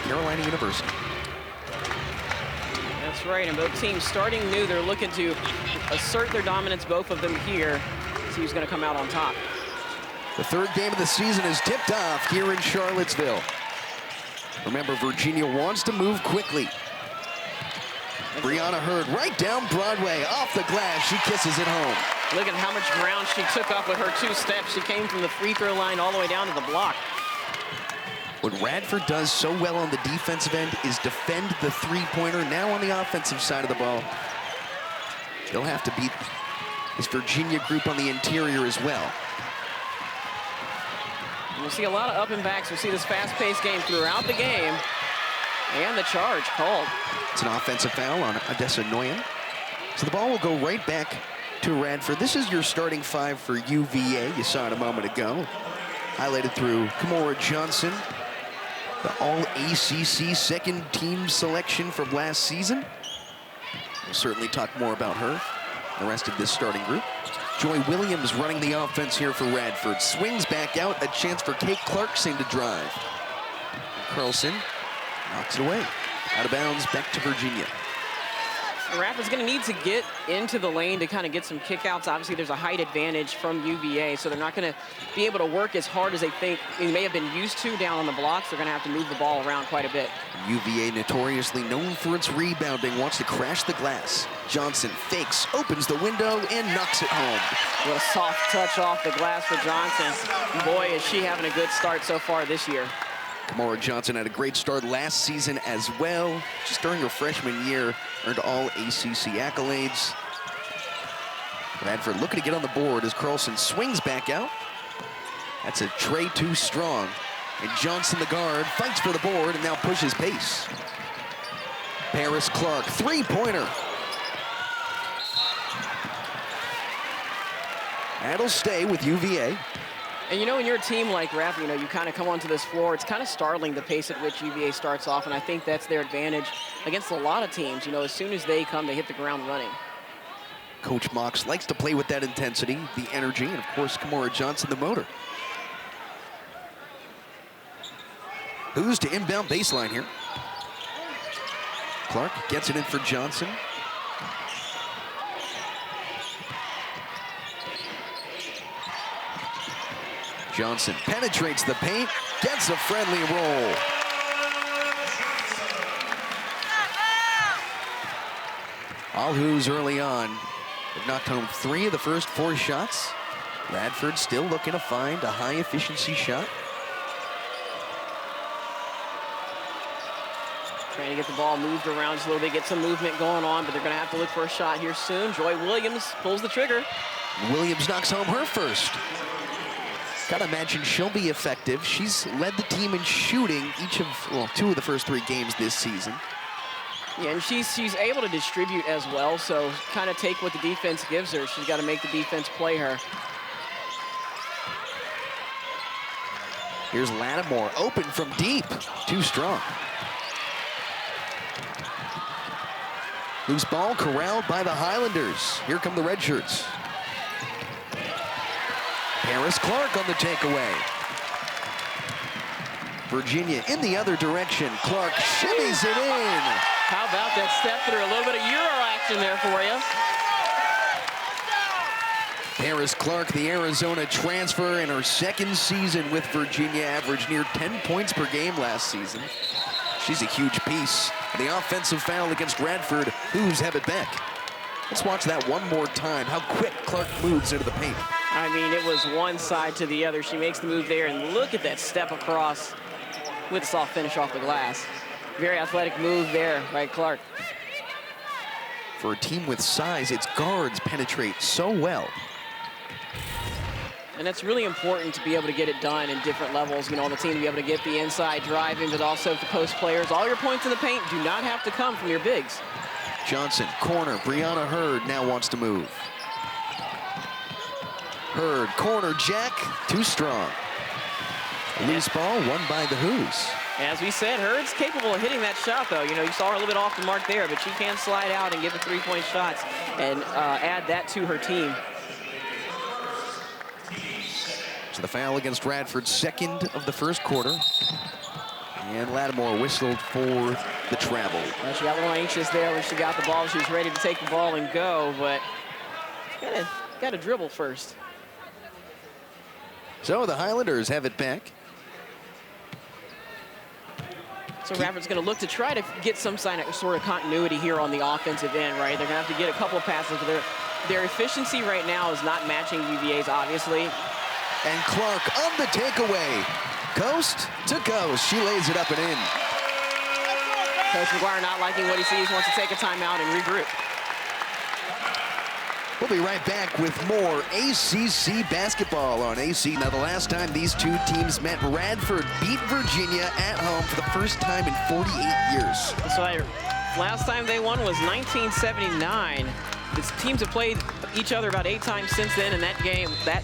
Carolina University. That's right, and both teams starting new. They're looking to assert their dominance, both of them here. See who's going to come out on top. The third game of the season is tipped off here in Charlottesville. Remember, Virginia wants to move quickly. Brianna Hurd right down Broadway, off the glass. She kisses it home. Look at how much ground she took up with her 2 steps. She came from the free throw line all the way down to the block. What Radford does so well on the defensive end is defend the three-pointer. Now on the offensive side of the ball, they'll have to beat this Virginia group on the interior as well. We'll see a lot of up and backs. We'll see this fast-paced game throughout the game. And the charge called. It's an offensive foul on Odessa Noyan. So the ball will go right back to Radford. This is your starting 5 for UVA. You saw it a moment ago. Highlighted through Kymora Johnson, the All-ACC second team selection from last season. We'll certainly talk more about her, the rest of this starting group. Joy Williams running the offense here for Radford. Swings back out, a chance for Kate Clarkson to drive. Carlson knocks it away. Out of bounds, back to Virginia. Radford's going to need to get into the lane to kind of get some kickouts. Obviously, there's a height advantage from UVA, so they're not going to be able to work as hard as they think they may have been used to down on the blocks. They're going to have to move the ball around quite a bit. UVA, notoriously known for its rebounding, wants to crash the glass. Johnson fakes, opens the window, and knocks it home. What a soft touch off the glass for Johnson. Boy, is she having a good start so far this year. Kamora Johnson had a great start last season as well. Just during her freshman year, earned all ACC accolades. Radford looking to get on the board as Carlson swings back out. That's a tray too strong. And Johnson, the guard, fights for the board and now pushes pace. Paris Clark, three-pointer. That'll stay with UVA. And you know, when you're a team like Radford, you know, you kind of come onto this floor, it's kind of startling the pace at which UVA starts off, and I think that's their advantage against a lot of teams. You know, as soon as they come, they hit the ground running. Coach Mox likes to play with that intensity, the energy, and of course, Kamora Johnson, the motor. Who's to inbound baseline here? Clark gets it in for Johnson. Johnson penetrates the paint, gets a friendly roll. All Who's early on have knocked home 3 of the first 4 shots. Radford still looking to find a high efficiency shot. Trying to get the ball moved around just a little bit, get some movement going on, but they're going to have to look for a shot here soon. Joy Williams pulls the trigger. Williams knocks home her first. Gotta imagine she'll be effective. She's led the team in shooting each of, well, 2 of the first 3 games this season. Yeah, and she's able to distribute as well, so kind of take what the defense gives her. She's got to make the defense play her. Here's Lattimore, open from deep. Too strong. Loose ball corralled by the Highlanders. Here come the red shirts. Paris Clark on the takeaway. Virginia in the other direction. Clark shimmies it in. How about that step through? A little bit of Euro action there for you. Paris Clark, the Arizona transfer, in her second season with Virginia, averaged near 10 points per game last season. She's a huge piece. The offensive foul against Radford. Who's have it back? Let's watch that one more time. How quick Clark moves into the paint. I mean, it was one side to the other. She makes the move there, and look at that step across with a soft finish off the glass. Very athletic move there by Clark. For a team with size, its guards penetrate so well. And it's really important to be able to get it done in different levels. You know, on the team to be able to get the inside driving, but also the post players. All your points in the paint do not have to come from your bigs. Johnson, corner. Brianna Hurd now wants to move. Hurd, corner jack, too strong. Loose ball, won by the Who's. As we said, Hurd's capable of hitting that shot, though. You know, you saw her a little bit off the mark there, but she can slide out and give the three-point shots and add that to her team. So the foul against Radford, second of the first quarter. And Lattimore whistled for the travel. Well, she got a little anxious there when she got the ball. She was ready to take the ball and go, but got to dribble first. So the Highlanders have it back. So Radford's going to look to try to get some sort of continuity here on the offensive end, right? They're going to have to get a couple of passes. Their efficiency right now is not matching UVA's, obviously. And Clark on the takeaway. Coast to coast. She lays it up and in. Coach McGuire not liking what he sees, wants to take a timeout and regroup. We'll be right back with more ACC basketball on AC. Now, the last time these two teams met, Radford beat Virginia at home for the first time in 48 years. So last time they won was 1979. These teams have played each other about 8 times since then. And that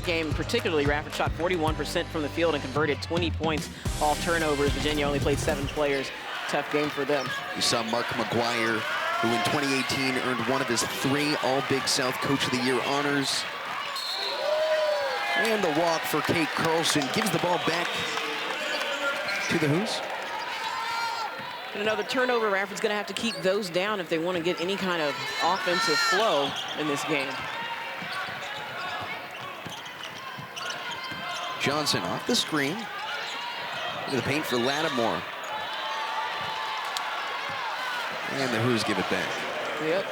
game particularly, Radford shot 41% from the field and converted 20 points off turnovers. Virginia only played 7 players. Tough game for them. You saw Mark McGuire, who in 2018 earned one of his 3 All-Big South Coach of the Year honors. And the walk for Kate Carlson gives the ball back to the Who's. And another turnover. Radford's going to have to keep those down if they want to get any kind of offensive flow in this game. Johnson off the screen. Into the paint for Lattimore. And the Who's give it back. Yep,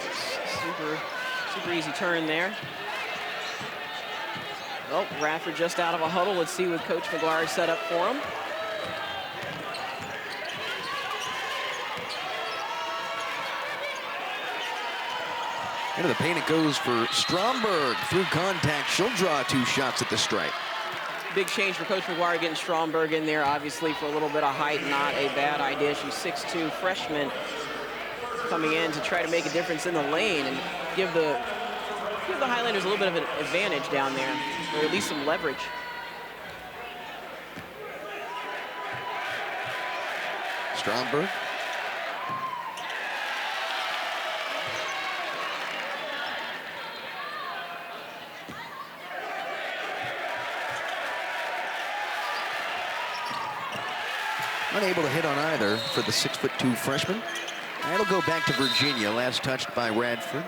super easy turn there. Oh, Radford just out of a huddle. Let's see what Coach McGuire set up for him. Into the paint it goes for Stromberg. Through contact, she'll draw 2 shots at the stripe. Big change for Coach McGuire getting Stromberg in there, obviously for a little bit of height, not a bad idea. She's 6'2", freshman, coming in to try to make a difference in the lane and give the Highlanders a little bit of an advantage down there, or at least some leverage. Stromberg. Unable to hit on either for the 6'2" freshman. That'll go back to Virginia, last touched by Radford.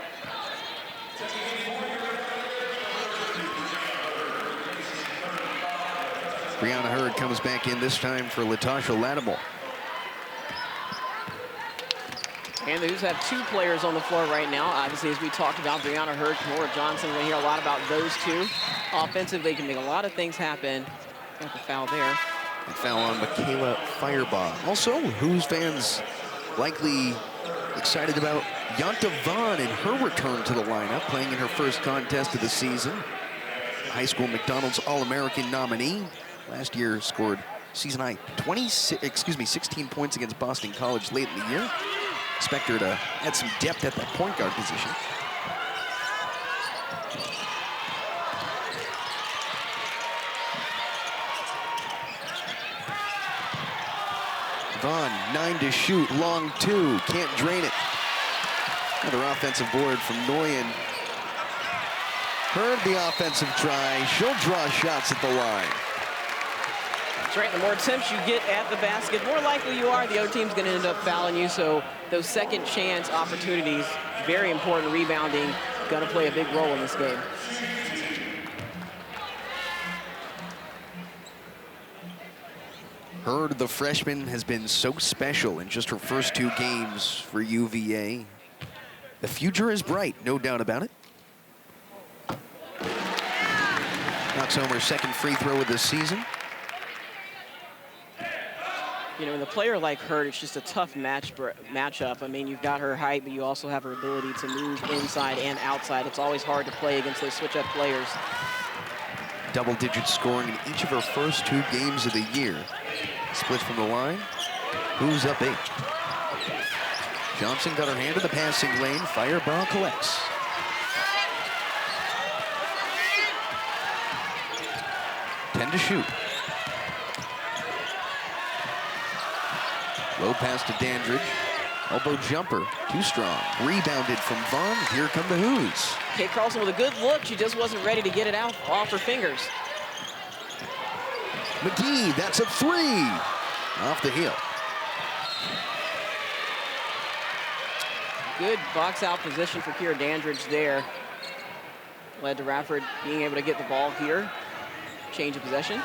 Brianna Hurd comes back in this time for Latasha Lattimore. And the Who's have 2 players on the floor right now. Obviously, as we talked about, Brianna Hurd, Kamora Johnson, we're going to hear a lot about those 2. Offensive, they can make a lot of things happen. Got the foul there. And foul on Michaela Firebaugh. Also, Who's fans likely excited about Yonta Vaughn and her return to the lineup, playing in her first contest of the season. High school McDonald's All-American nominee. Last year scored season high 16 points against Boston College late in the year. Expect her to add some depth at that point guard position. Vaughn, 9 to shoot, long 2, can't drain it. Another offensive board from Nguyen. Heard the offensive try, she'll draw shots at the line. That's right, the more attempts you get at the basket, more likely you are the other team's going to end up fouling you, so those second chance opportunities, very important. Rebounding, going to play a big role in this game. Hurd, the freshman, has been so special in just her first 2 games for UVA. The future is bright, no doubt about it. Knocks home her second free throw of the season. You know, with a player like Hurd, it's just a tough matchup. I mean, you've got her height, but you also have her ability to move inside and outside. It's always hard to play against those switch-up players. Double-digit scoring in each of her first 2 games of the year. Split from the line. Who's up 8? Johnson got her hand in the passing lane. Firebaugh collects. Ten to shoot. Low pass to Dandridge. Elbow jumper, too strong. Rebounded from Vaughn. Here come the Who's. Kate Carlson with a good look. She just wasn't ready to get it out off her fingers. McGee, that's a 3. Off the heel. Good box out position for Kira Dandridge there. Led to Radford being able to get the ball here. Change of possession.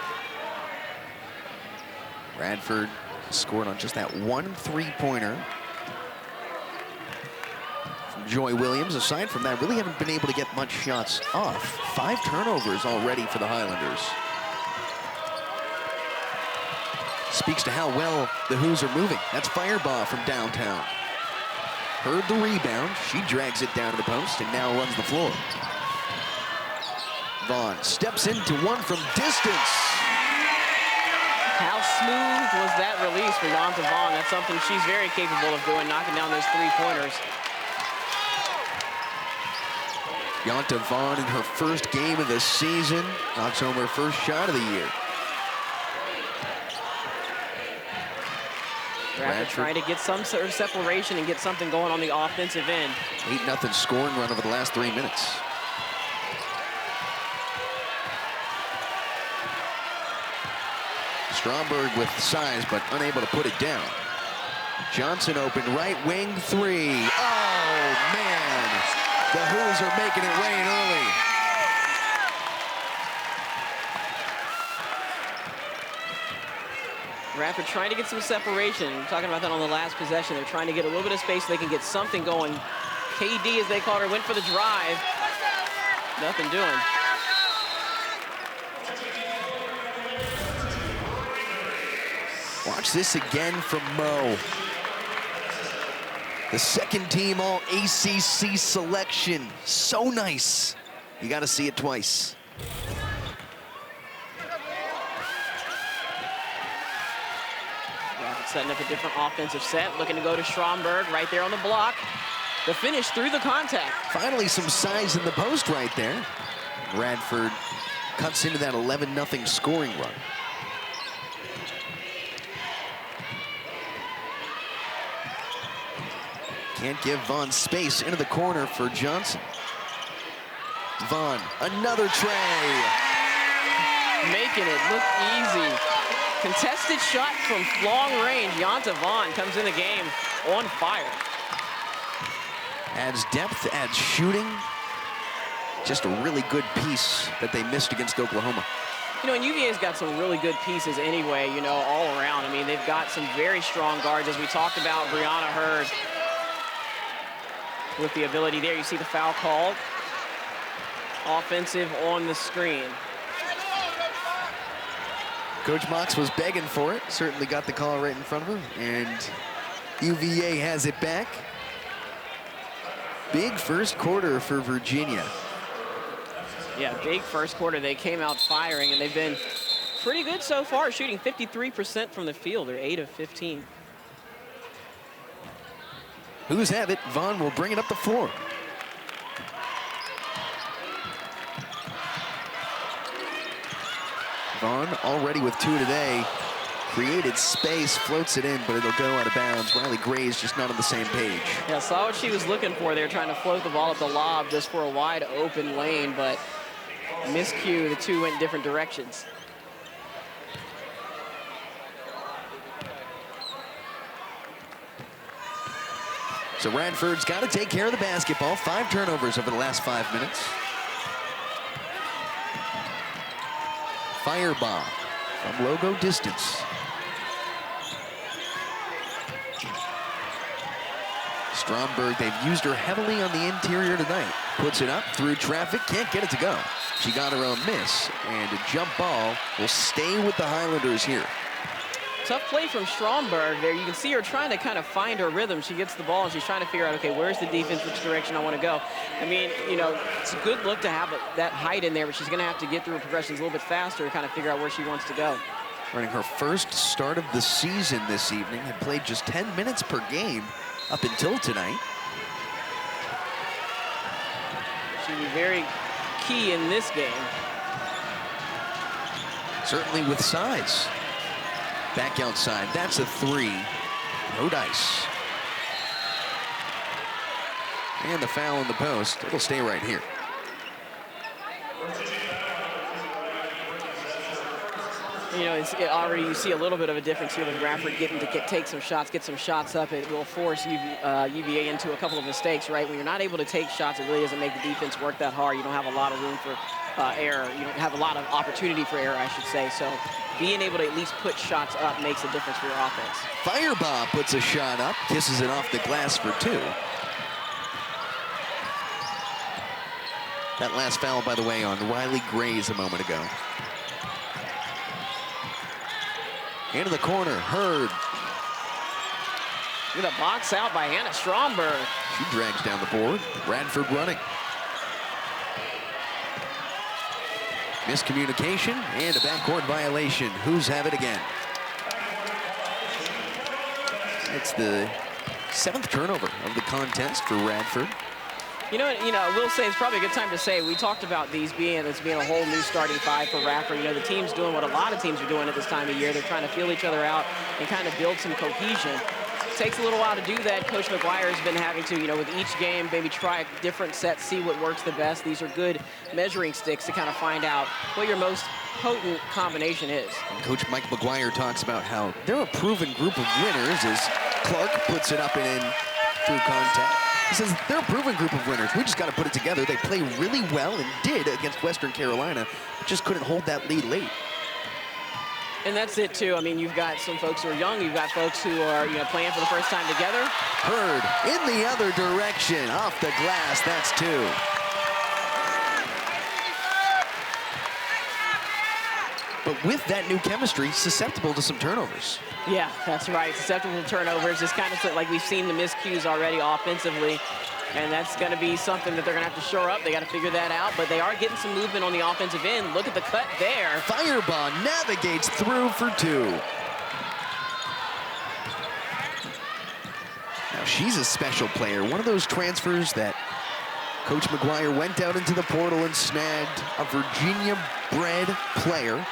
Radford scored on just that one three-pointer from Joy Williams. Aside from that, really haven't been able to get much shots off. 5 turnovers already for the Highlanders. Speaks to how well the Hoos are moving. That's Firebaugh from downtown. Heard the rebound. She drags it down to the post and now runs the floor. Vaughn steps into one from distance. How smooth was that release for Yonta Vaughn? That's something she's very capable of doing, knocking down those three-pointers. Yonta Vaughn in her first game of the season knocks home her first shot of the year. Radford trying to get some sort of separation and get something going on the offensive end. 8-0 scoring run over the last 3 minutes. Stromberg with size, but unable to put it down. Johnson open, right wing three. Oh, man. The Hoos are making it rain early. Radford trying to get some separation. We're talking about that on the last possession. They're trying to get a little bit of space so they can get something going. KD, as they called her, went for the drive. Nothing doing. Watch this again from Mo. The second team all ACC selection. So nice. You got to see it twice. Setting up a different offensive set, looking to go to Stromberg right there on the block. The finish through the contact. Finally some size in the post right there. Radford cuts into that 11-0 scoring run. Can't give Vaughn space into the corner for Johnson. Vaughn, another tray. Making it look easy. Contested shot from long range. Yonta Vaughn comes in the game on fire. Adds depth, adds shooting. Just a really good piece that they missed against Oklahoma. You know, and UVA's got some really good pieces anyway, you know, all around. I mean, they've got some very strong guards, as we talked about. Brianna Hurd with the ability there. You see the foul called. Offensive on the screen. Coach Mox was begging for it. Certainly got the call right in front of her. And UVA has it back. Big first quarter for Virginia. Yeah, big first quarter. They came out firing, and they've been pretty good so far, shooting 53% from the field. They're 8 of 15. Hoos have it. Vaughn will bring it up the floor. Vaughn already with 2 today. Created space, floats it in, but it'll go out of bounds. Riley Gray's just not on the same page. Yeah, saw what she was looking for there, trying to float the ball up the lob just for a wide open lane, but miscue. The two went different directions. So Radford's got to take care of the basketball. 5 turnovers over the last 5 minutes. Firebaugh from logo distance. Stromberg, they've used her heavily on the interior tonight. Puts it up through traffic, can't get it to go. She got her own miss, and a jump ball will stay with the Highlanders here. Tough play from Stromberg there. You can see her trying to kind of find her rhythm. She gets the ball and she's trying to figure out, okay, where's the defense, which direction I want to go. I mean, you know, it's a good look to have that height in there, but she's going to have to get through her progressions a little bit faster to kind of figure out where she wants to go. Running her first start of the season this evening, had played just 10 minutes per game up until tonight. She'll be very key in this game. Certainly with size. Back outside, that's a 3. No dice. And the foul in the post. It'll stay right here. You know, already you see a little bit of a difference here with Radford getting to take some shots, get some shots up. It will force UVA into a couple of mistakes, right? When you're not able to take shots, it really doesn't make the defense work that hard. You don't have a lot of room for error. You don't have a lot of opportunity for error, I should say. So being able to at least put shots up makes a difference for your offense. Firebaugh puts a shot up, kisses it off the glass for 2. That last foul, by the way, on Riley Grays a moment ago. Into the corner, Hurd. Look at the box out by Hannah Stromberg. She drags down the board. Radford running. Miscommunication and a backcourt violation. Who's have it again? It's the 7th turnover of the contest for Radford. You know, I will say it's probably a good time to say we talked about this being a whole new starting 5 for Radford. You know, the team's doing what a lot of teams are doing at this time of year. They're trying to feel each other out and kind of build some cohesion. It takes a little while to do that. Coach McGuire has been having to, you know, with each game, maybe try different sets, see what works the best. These are good measuring sticks to kind of find out what your most potent combination is. And Coach Mike McGuire talks about how they're a proven group of winners as Clark puts it up and in through contact. He says they're a proven group of winners. We just got to put it together. They play really well and did against Western Carolina, but just couldn't hold that lead late. And that's it too. I mean, you've got some folks who are young. You've got folks who are, you know, playing for the first time together. Hurd in the other direction, off the glass. That's 2. But with that new chemistry, susceptible to some turnovers. Yeah, that's right. Susceptible to turnovers. It's kind of like we've seen the miscues already offensively. And that's going to be something that they're going to have to shore up. They got to figure that out. But they are getting some movement on the offensive end. Look at the cut there. Firebaugh navigates through for 2. Now, she's a special player. One of those transfers that Coach McGuire went out into the portal and snagged a Virginia-bred player.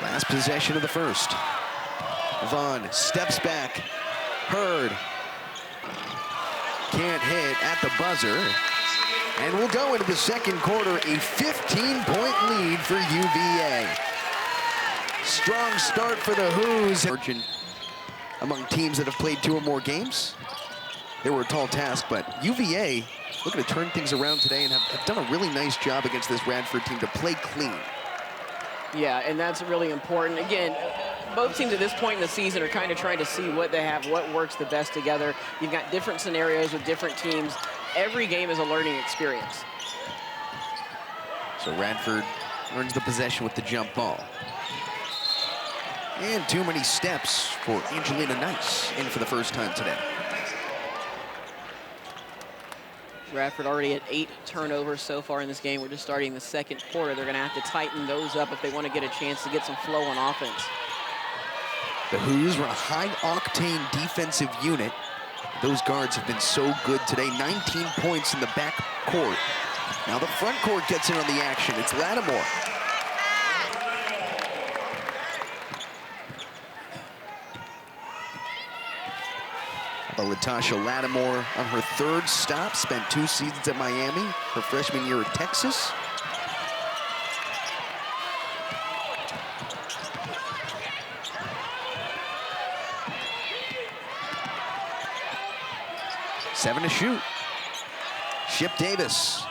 Last possession of the first. Vaughn steps back. Hurd can't hit at the buzzer. And we'll go into the second quarter, a 15-point lead for UVA. Strong start for the Hoos. Among teams that have played 2 or more games, they were a tall task, but UVA looking to turn things around today and have done a really nice job against this Radford team to play clean. Yeah, and that's really important. Again, both teams at this point in the season are kind of trying to see what they have, what works the best together. You've got different scenarios with different teams. Every game is a learning experience. So Radford earns the possession with the jump ball. And too many steps for Angelina Nice in for the first time today. Radford already at 8 turnovers so far in this game. We're just starting the second quarter. They're going to have to tighten those up if they want to get a chance to get some flow on offense. The Hoos run a high-octane defensive unit. Those guards have been so good today. 19 points in the back court. Now the front court gets in on the action. It's Lattimore. But Latasha Lattimore on her 3rd stop, spent 2 seasons at Miami, her freshman year at Texas. Seven to shoot. Ship Davis.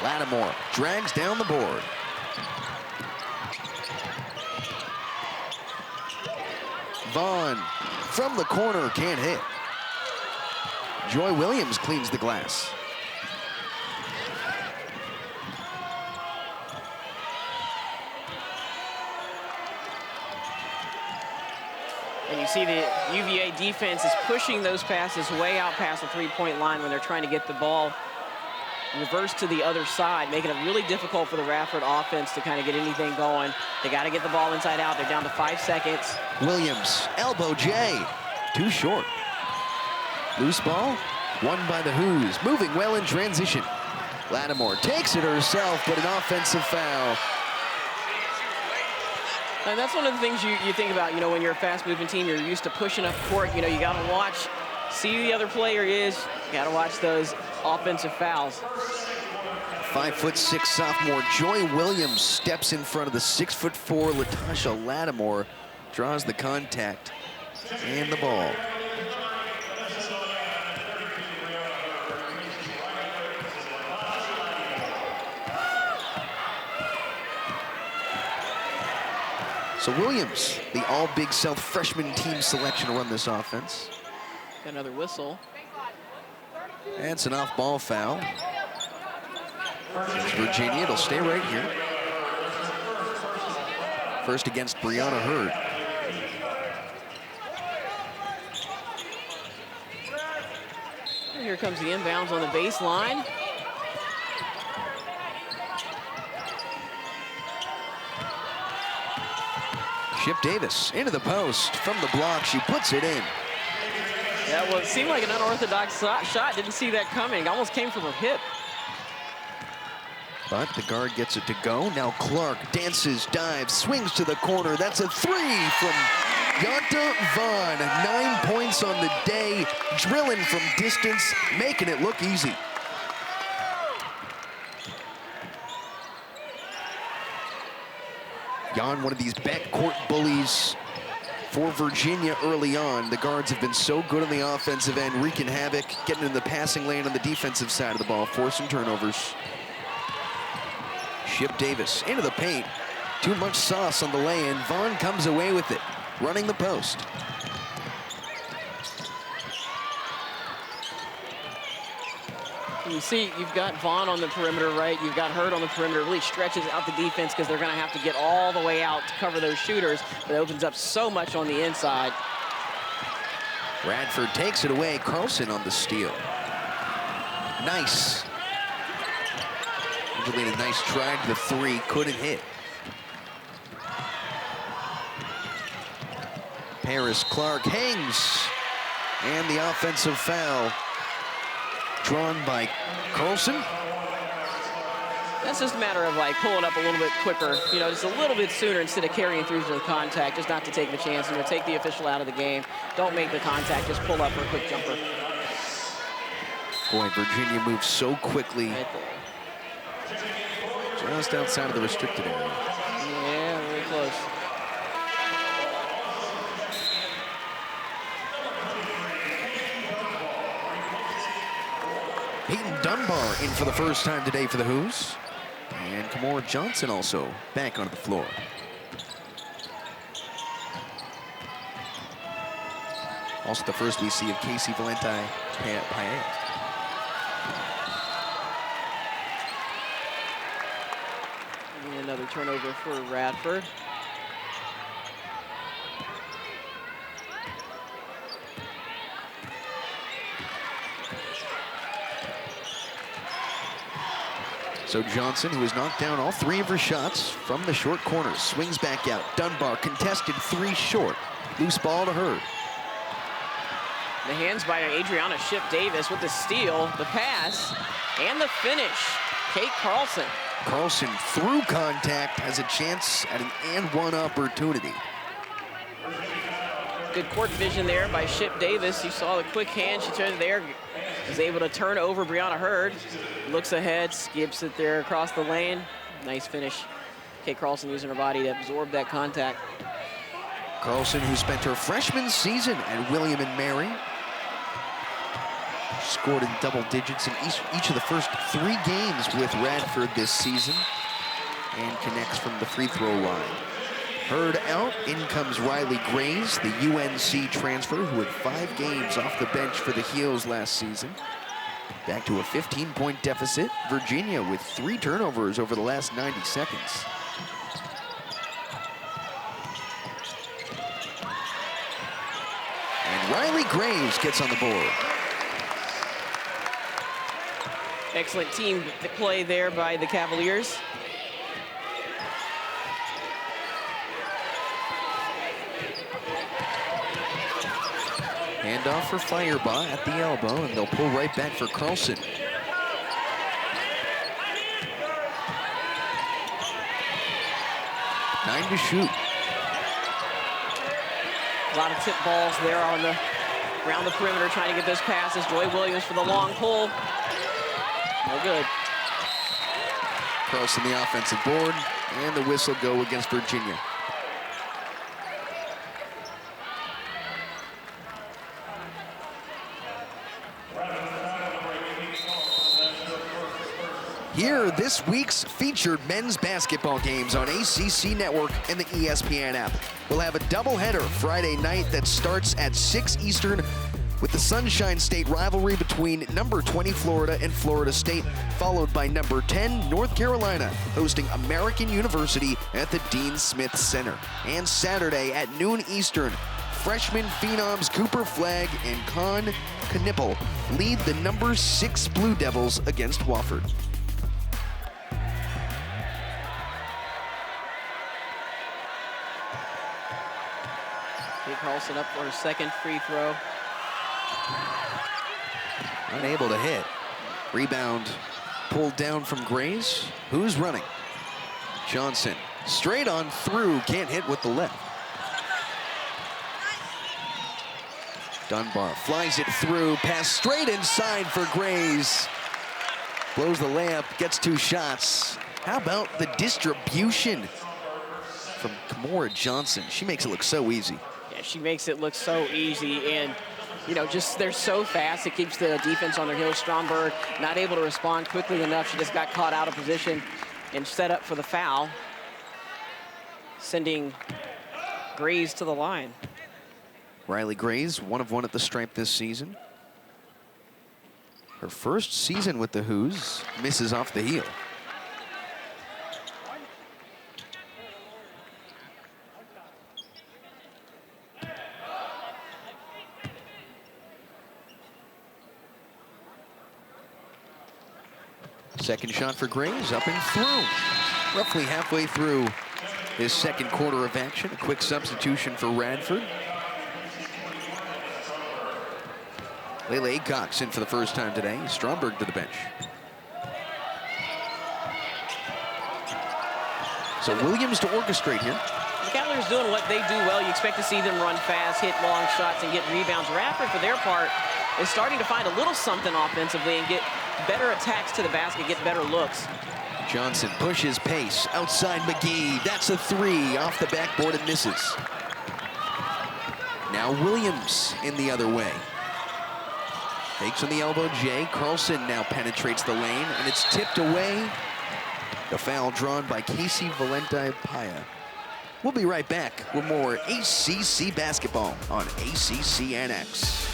Lattimore drags down the board. Vaughn from the corner, can't hit. Joy Williams cleans the glass. And you see the UVA defense is pushing those passes way out past the 3-point line when they're trying to get the ball reversed to the other side, making it really difficult for the Radford offense to kind of get anything going. They got to get the ball inside out. They're down to 5 seconds. Williams, elbow J, too short. Loose ball, won by the Hoos, moving well in transition. Lattimore takes it herself, but an offensive foul. And that's one of the things you think about, you know, when you're a fast-moving team, you're used to pushing up court. You know, you got to watch, see who the other player is. You got to watch those offensive fouls. 5'6" sophomore Joy Williams steps in front of the 6'4" Latasha Lattimore, draws the contact and the ball. So Williams, the all-Big South freshman team selection to run this offense. Got another whistle. And it's an off-ball foul. It's Virginia, it'll stay right here. First against Brianna Hurd. Here comes the inbounds on the baseline. Ship Davis into the post from the block. She puts it in. Yeah, well, it seemed like an unorthodox shot. Didn't see that coming. Almost came from her hip. But the guard gets it to go. Now Clark dances, dives, swings to the corner. That's a three from Yonta Vaughn. 9 points on the day, drilling from distance, making it look easy. Jan, one of these backcourt bullies for Virginia early on. The guards have been so good on the offensive end, wreaking havoc, getting in the passing lane on the defensive side of the ball, forcing turnovers. Ship Davis into the paint. Too much sauce on the lay-in. Vaughn comes away with it, running the post. You see, you've got Vaughn on the perimeter, right? You've got Hurd on the perimeter. It really stretches out the defense because they're going to have to get all the way out to cover those shooters. But it opens up so much on the inside. Radford takes it away. Carlson on the steal. Nice. Angelina, nice try to the three, couldn't hit. Paris Clark hangs. And the offensive foul drawn by Carlson. That's just a matter of like pulling up a little bit quicker, you know, just a little bit sooner instead of carrying through to the contact, just not to take the chance, you know, take the official out of the game. Don't make the contact, just pull up for a quick jumper. Boy, Virginia moves so quickly. Right there. Just outside of the restricted area. Yeah, very close. Peyton Dunbar in for the first time today for the Who's. And Kamora Johnson also back onto the floor. Also the first we see of Casey Valenti-Paez. And another turnover for Radford. So Johnson, who has knocked down all three of her shots from the short corner, swings back out. Dunbar contested three short. Loose ball to Hurd. The hands by Adriana Ship Davis with the steal, the pass, and the finish. Kate Carlson. Carlson through contact has a chance at an and-one opportunity. Good court vision there by Ship Davis. You saw the quick hand. She turned there, was able to turn over Brianna Hurd. Looks ahead, skips it there across the lane. Nice finish. Kate Carlson using her body to absorb that contact. Carlson, who spent her freshman season at William and Mary. Scored in double digits in each of the first 3 games with Radford this season. And connects from the free throw line. Hurd out, in comes Riley Grays, the UNC transfer who had 5 games off the bench for the Heels last season. Back to a 15-point deficit. Virginia with 3 turnovers over the last 90 seconds. And Riley Graves gets on the board. Excellent team play there by the Cavaliers. Handoff for Firebaugh at the elbow, and they'll pull right back for Carlson. Nine to shoot. A lot of tip balls there around the perimeter trying to get those passes. Joy Williams for the long pull. No good. Carlson the offensive board, and the whistle go against Virginia. Here are this week's featured men's basketball games on ACC Network and the ESPN app. We'll have a doubleheader Friday night that starts at 6 Eastern with the Sunshine State rivalry between number 20 Florida and Florida State, followed by number 10 North Carolina hosting American University at the Dean Smith Center. And Saturday at noon Eastern, freshman phenoms Cooper Flagg and Con Knipple lead the number 6 Blue Devils against Wofford. Carlson up for his second free throw. Unable to hit. Rebound pulled down from Grays. Who's running? Johnson straight on through, can't hit with the left. Dunbar flies it through, pass straight inside for Grays. Blows the layup, gets 2 shots. How about the distribution from Kamora Johnson? She makes it look so easy. She makes it look so easy, and just they're so fast. It keeps the defense on their heels. Stromberg not able to respond quickly enough. She just got caught out of position and set up for the foul, sending Grays to the line. Riley Grays, 1 of 1 at the stripe this season. Her first season with the Hoos, misses off the heel. Second shot for Grays, up and through. Roughly halfway through his second quarter of action. A quick substitution for Radford. Lele Cox in for the first time today. Stromberg to the bench. So Williams to orchestrate here. The Cavaliers doing what they do well. You expect to see them run fast, hit long shots, and get rebounds. Radford, for their part, is starting to find a little something offensively and get better attacks to the basket, get better looks. Johnson pushes pace outside McGee. That's a 3 off the backboard and misses. Now Williams in the other way. Fakes on the elbow, Jay. Carlson now penetrates the lane, and it's tipped away. The foul drawn by Casey Valenti-Paya. We'll be right back with more ACC basketball on ACCNX.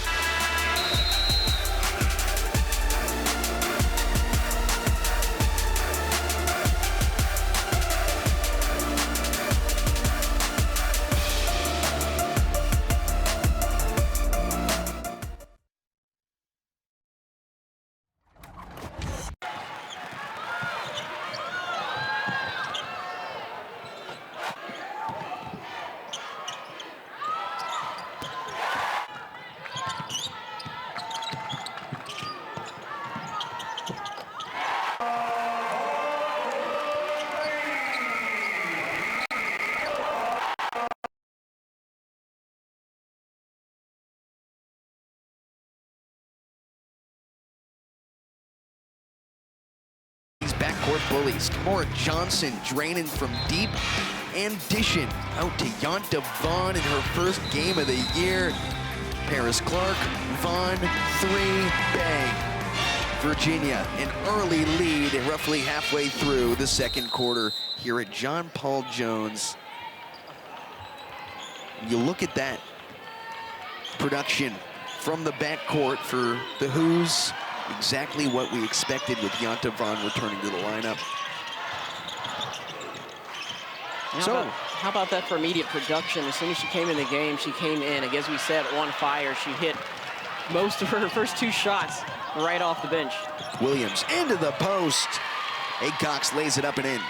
Backcourt bullies. Kamora Johnson draining from deep and dishing out to Yonta Vaughn in her first game of the year. Paris Clark, Vaughn, 3, bang. Virginia, an early lead roughly halfway through the second quarter here at John Paul Jones. You look at that production from the backcourt for the Hoos. Exactly what we expected with Yonta Vaughn returning to the lineup. How about that for immediate production? As soon as she came in the game, she came in, as we said, on fire. She hit most of her first 2 shots right off the bench. Williams into the post. Cox lays it up and in.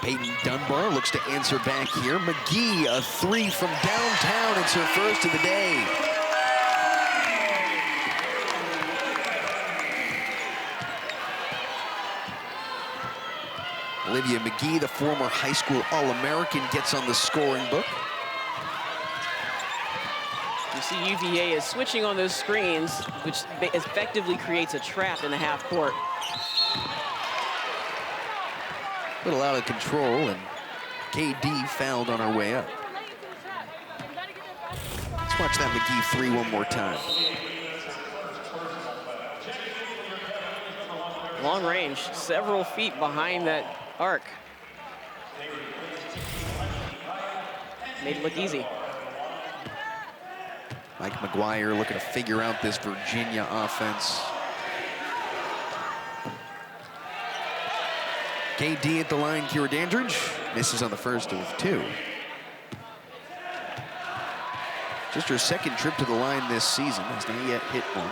Peyton Dunbar looks to answer back here. McGee, a 3 from downtown. It's her first of the day. Olivia McGee, the former high school All-American, gets on the scoring book. You see UVA is switching on those screens, which effectively creates a trap in the half court. A little out of control, and KD fouled on her way up. Let's watch that McGee three one more time. Long range, several feet behind that arc. Made it look easy. Mike McGuire looking to figure out this Virginia offense. KD at the line, Kymora Johnson misses on the first of two. Just her second trip to the line this season, has not yet hit one.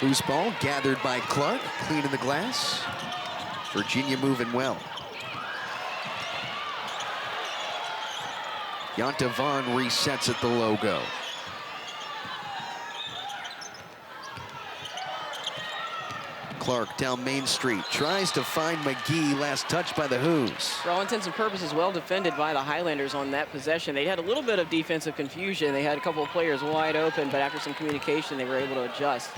Loose ball gathered by Clark, clean in the glass. Virginia moving well. Yonta Vaughn resets at the logo. Clark down Main Street, tries to find McGee, last touch by the Who's. For all intents and purposes, well defended by the Highlanders on that possession. They had a little bit of defensive confusion. They had a couple of players wide open, but after some communication, they were able to adjust.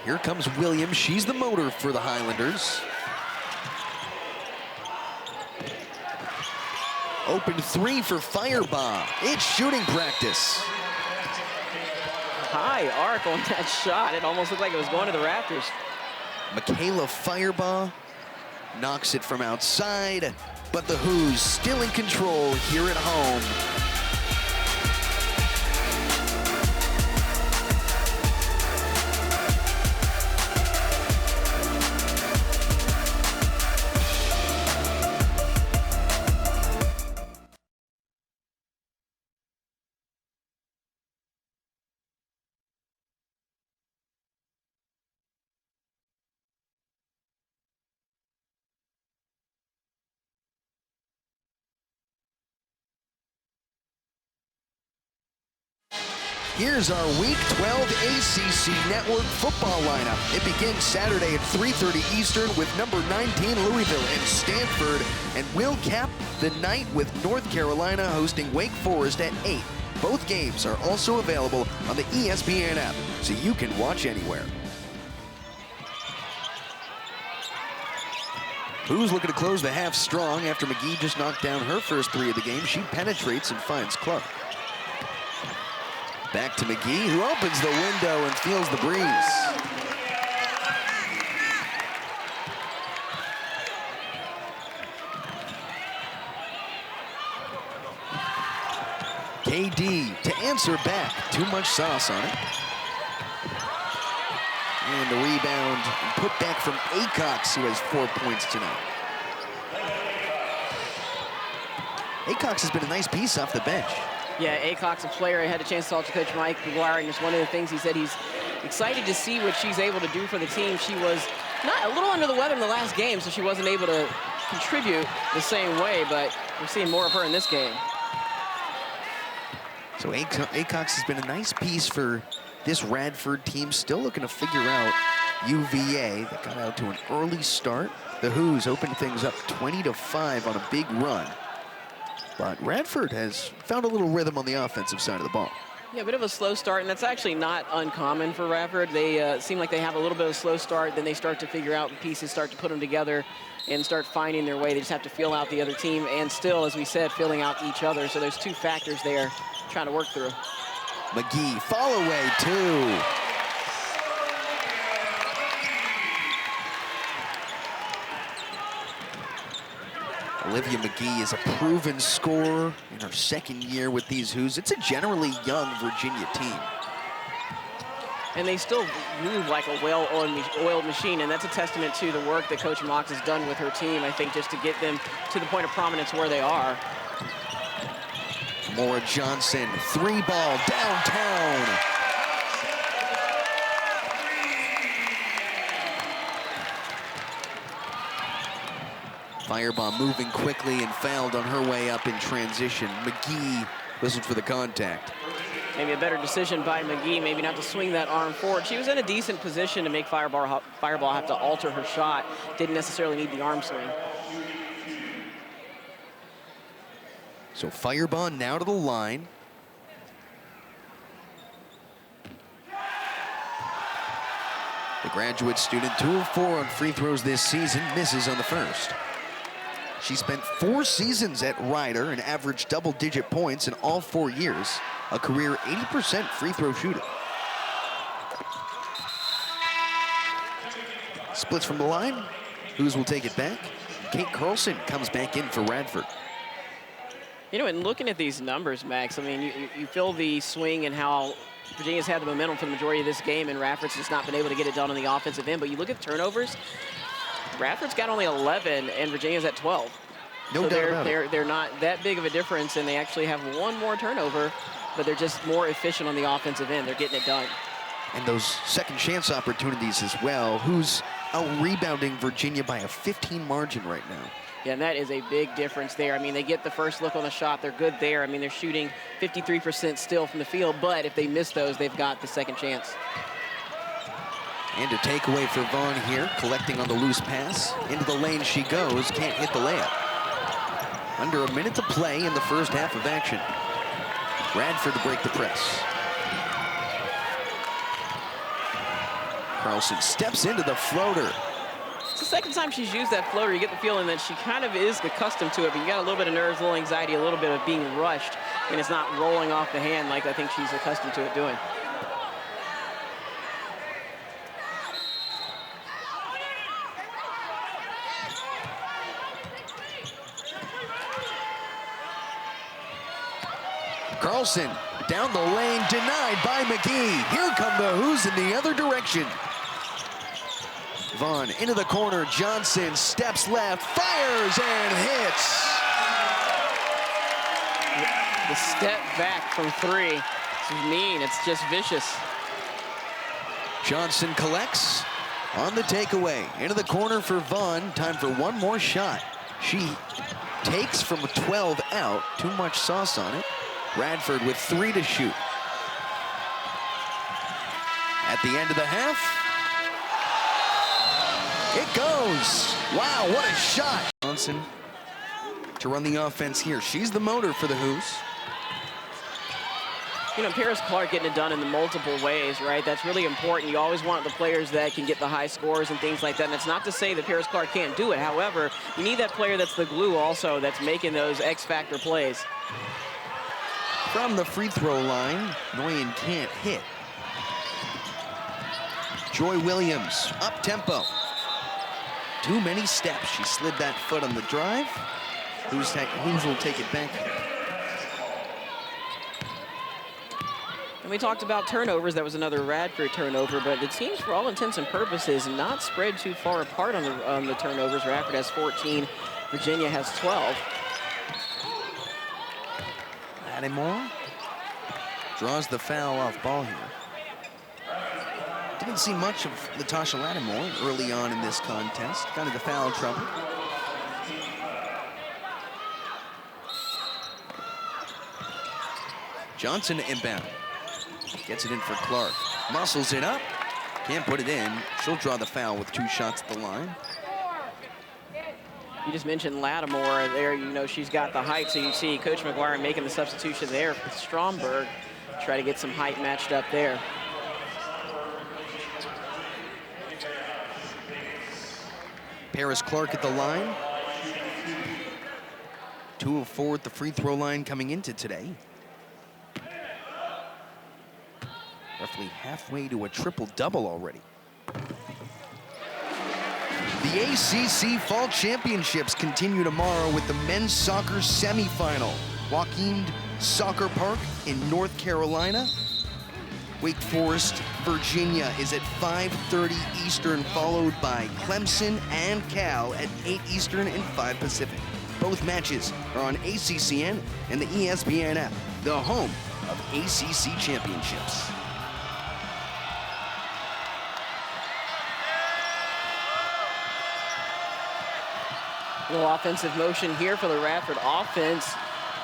Here comes Williams. She's the motor for the Highlanders. Open three for Firebaugh. It's shooting practice. High arc on that shot. It almost looked like it was going to the rafters. Michaela Firebaugh knocks it from outside, but the Who's still in control here at home. Here's our Week 12 ACC Network football lineup. It begins Saturday at 3:30 Eastern with number 19 Louisville and Stanford, and we'll cap the night with North Carolina hosting Wake Forest at 8. Both games are also available on the ESPN app, so you can watch anywhere. Who's looking to close the half strong after McGee just knocked down her first three of the game. She penetrates and finds Clark. Back to McGee, who opens the window and feels the breeze. KD to answer back. Too much sauce on it. And a rebound and put back from Acox, who has 4 points tonight. Acox has been a nice piece off the bench. Yeah, Acox, a player I had a chance to talk to Coach Mike McGuire, and just one of the things he said, he's excited to see what she's able to do for the team. She was a little under the weather in the last game, so she wasn't able to contribute the same way, but we're seeing more of her in this game. So Acox has been a nice piece for this Radford team, still looking to figure out UVA. That got out to an early start. The Who's opened things up 20-5 on a big run. But Radford has found a little rhythm on the offensive side of the ball. Yeah, a bit of a slow start, and that's actually not uncommon for Radford. They seem like they have a little bit of a slow start, then they start to figure out the pieces, start to put them together, and start finding their way. They just have to feel out the other team, and still, as we said, filling out each other. So there's two factors there trying to work through. McGee, fall away, two. Olivia McGee is a proven scorer in her second year with these Who's. It's a generally young Virginia team. And they still move like a well-oiled machine, and that's a testament to the work that Coach Mox has done with her team, I think, just to get them to the point of prominence where they are. Kamora Johnson, three ball downtown. Firebaugh moving quickly and fouled on her way up in transition. McGee whistled for the contact. Maybe a better decision by McGee, maybe not to swing that arm forward. She was in a decent position to make Firebaugh have to alter her shot. Didn't necessarily need the arm swing. So Fireball now to the line. The graduate student, 2 of 4 on free throws this season, misses on the first. She spent 4 seasons at Rider and averaged double-digit points in all 4 years, a career 80% free throw shooter. Splits from the line. Who's will take it back? Kate Carlson comes back in for Radford. You know, and looking at these numbers, Max, I mean, you feel the swing and how Virginia's had the momentum for the majority of this game, and Radford's just not been able to get it done on the offensive end. But you look at turnovers, Radford's got only 11, and Virginia's at 12. No doubt about it. They're not that big of a difference, and they actually have 1 more turnover, but they're just more efficient on the offensive end. They're getting it done. And those second chance opportunities as well. Who's out-rebounding Virginia by a 15 margin right now. Yeah, and that is a big difference there. I mean, they get the first look on the shot. They're good there. I mean, they're shooting 53% still from the field, but if they miss those, they've got the second chance. And a takeaway for Vaughn here, collecting on the loose pass. Into the lane she goes, can't hit the layup. Under a minute to play in the first half of action. Radford to break the press. Carlson steps into the floater. It's the second time she's used that floater. You get the feeling that she kind of is accustomed to it, but you got a little bit of nerves, a little anxiety, a little bit of being rushed, and it's not rolling off the hand like I think she's accustomed to it doing. Carlson down the lane, denied by McGee. Here come the Who's in the other direction. Vaughn into the corner, Johnson steps left, fires and hits. The step back from 3. It's mean, it's just vicious. Johnson collects on the takeaway. Into the corner for Vaughn, time for 1 more shot. She takes from 12 out, too much sauce on it. Radford with 3 to shoot. At the end of the half, it goes. Wow, what a shot. Johnson to run the offense here. She's the motor for the Who's. You know, Paris Clark getting it done in the multiple ways, right? That's really important. You always want the players that can get the high scores and things like that. And it's not to say that Paris Clark can't do it. However, you need that player that's the glue also, that's making those X-factor plays. From the free throw line, Nguyen can't hit. Joy Williams, up tempo. Too many steps. She slid that foot on the drive. Who's will take it back here. And we talked about turnovers. That was another Radford turnover, but it seems for all intents and purposes not spread too far apart on the turnovers. Radford has 14, Virginia has 12. Lattimore draws the foul off ball here. Didn't see much of Natasha Lattimore early on in this contest. Got into foul trouble. Johnson inbound. Gets it in for Clark. Muscles it up. Can't put it in. She'll draw the foul with 2 shots at the line. You just mentioned Lattimore there. You know, she's got the height, so you see Coach McGuire making the substitution there for Stromberg. Try to get some height matched up there. Paris Clark at the line. 2 of 4 at the free throw line coming into today. Roughly halfway to a triple-double already. The ACC Fall Championships continue tomorrow with the men's soccer semifinal. Joaquin Soccer Park in North Carolina. Wake Forest, Virginia is at 5:30 Eastern, followed by Clemson and Cal at 8 Eastern and 5 Pacific. Both matches are on ACCN and the ESPN app, the home of ACC championships. A little offensive motion here for the Radford offense.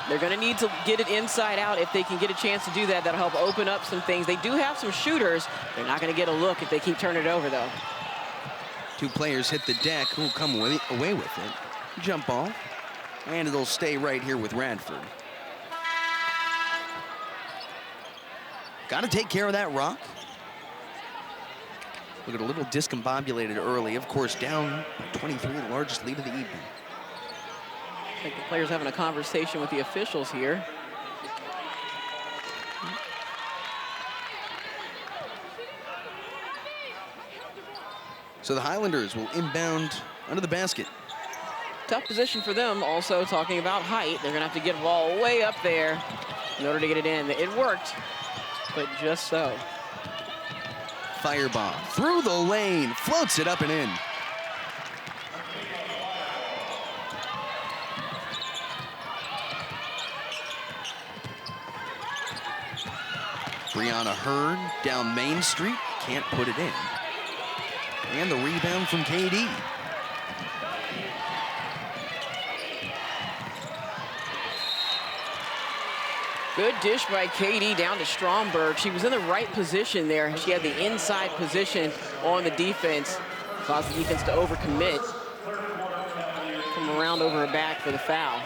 They're going to need to get it inside out. If they can get a chance to do that, that'll help open up some things. They do have some shooters. They're not going to get a look if they keep turning it over, though. 2 players hit the deck who'll come away with it. Jump ball. And it'll stay right here with Radford. Got to take care of that rock. Look at a little discombobulated early. Of course, down by 23, the largest lead of the evening. I think the players having a conversation with the officials here. So the Highlanders will inbound under the basket. Tough position for them. Also talking about height. They're going to have to get the ball way up there in order to get it in. It worked, but just so. Firebomb through the lane, floats it up and in. Brianna Hurd down Main Street, can't put it in. And the rebound from KD. Good dish by KD down to Stromberg. She was in the right position there. She had the inside position on the defense. Caused the defense to overcommit. Come around over her back for the foul.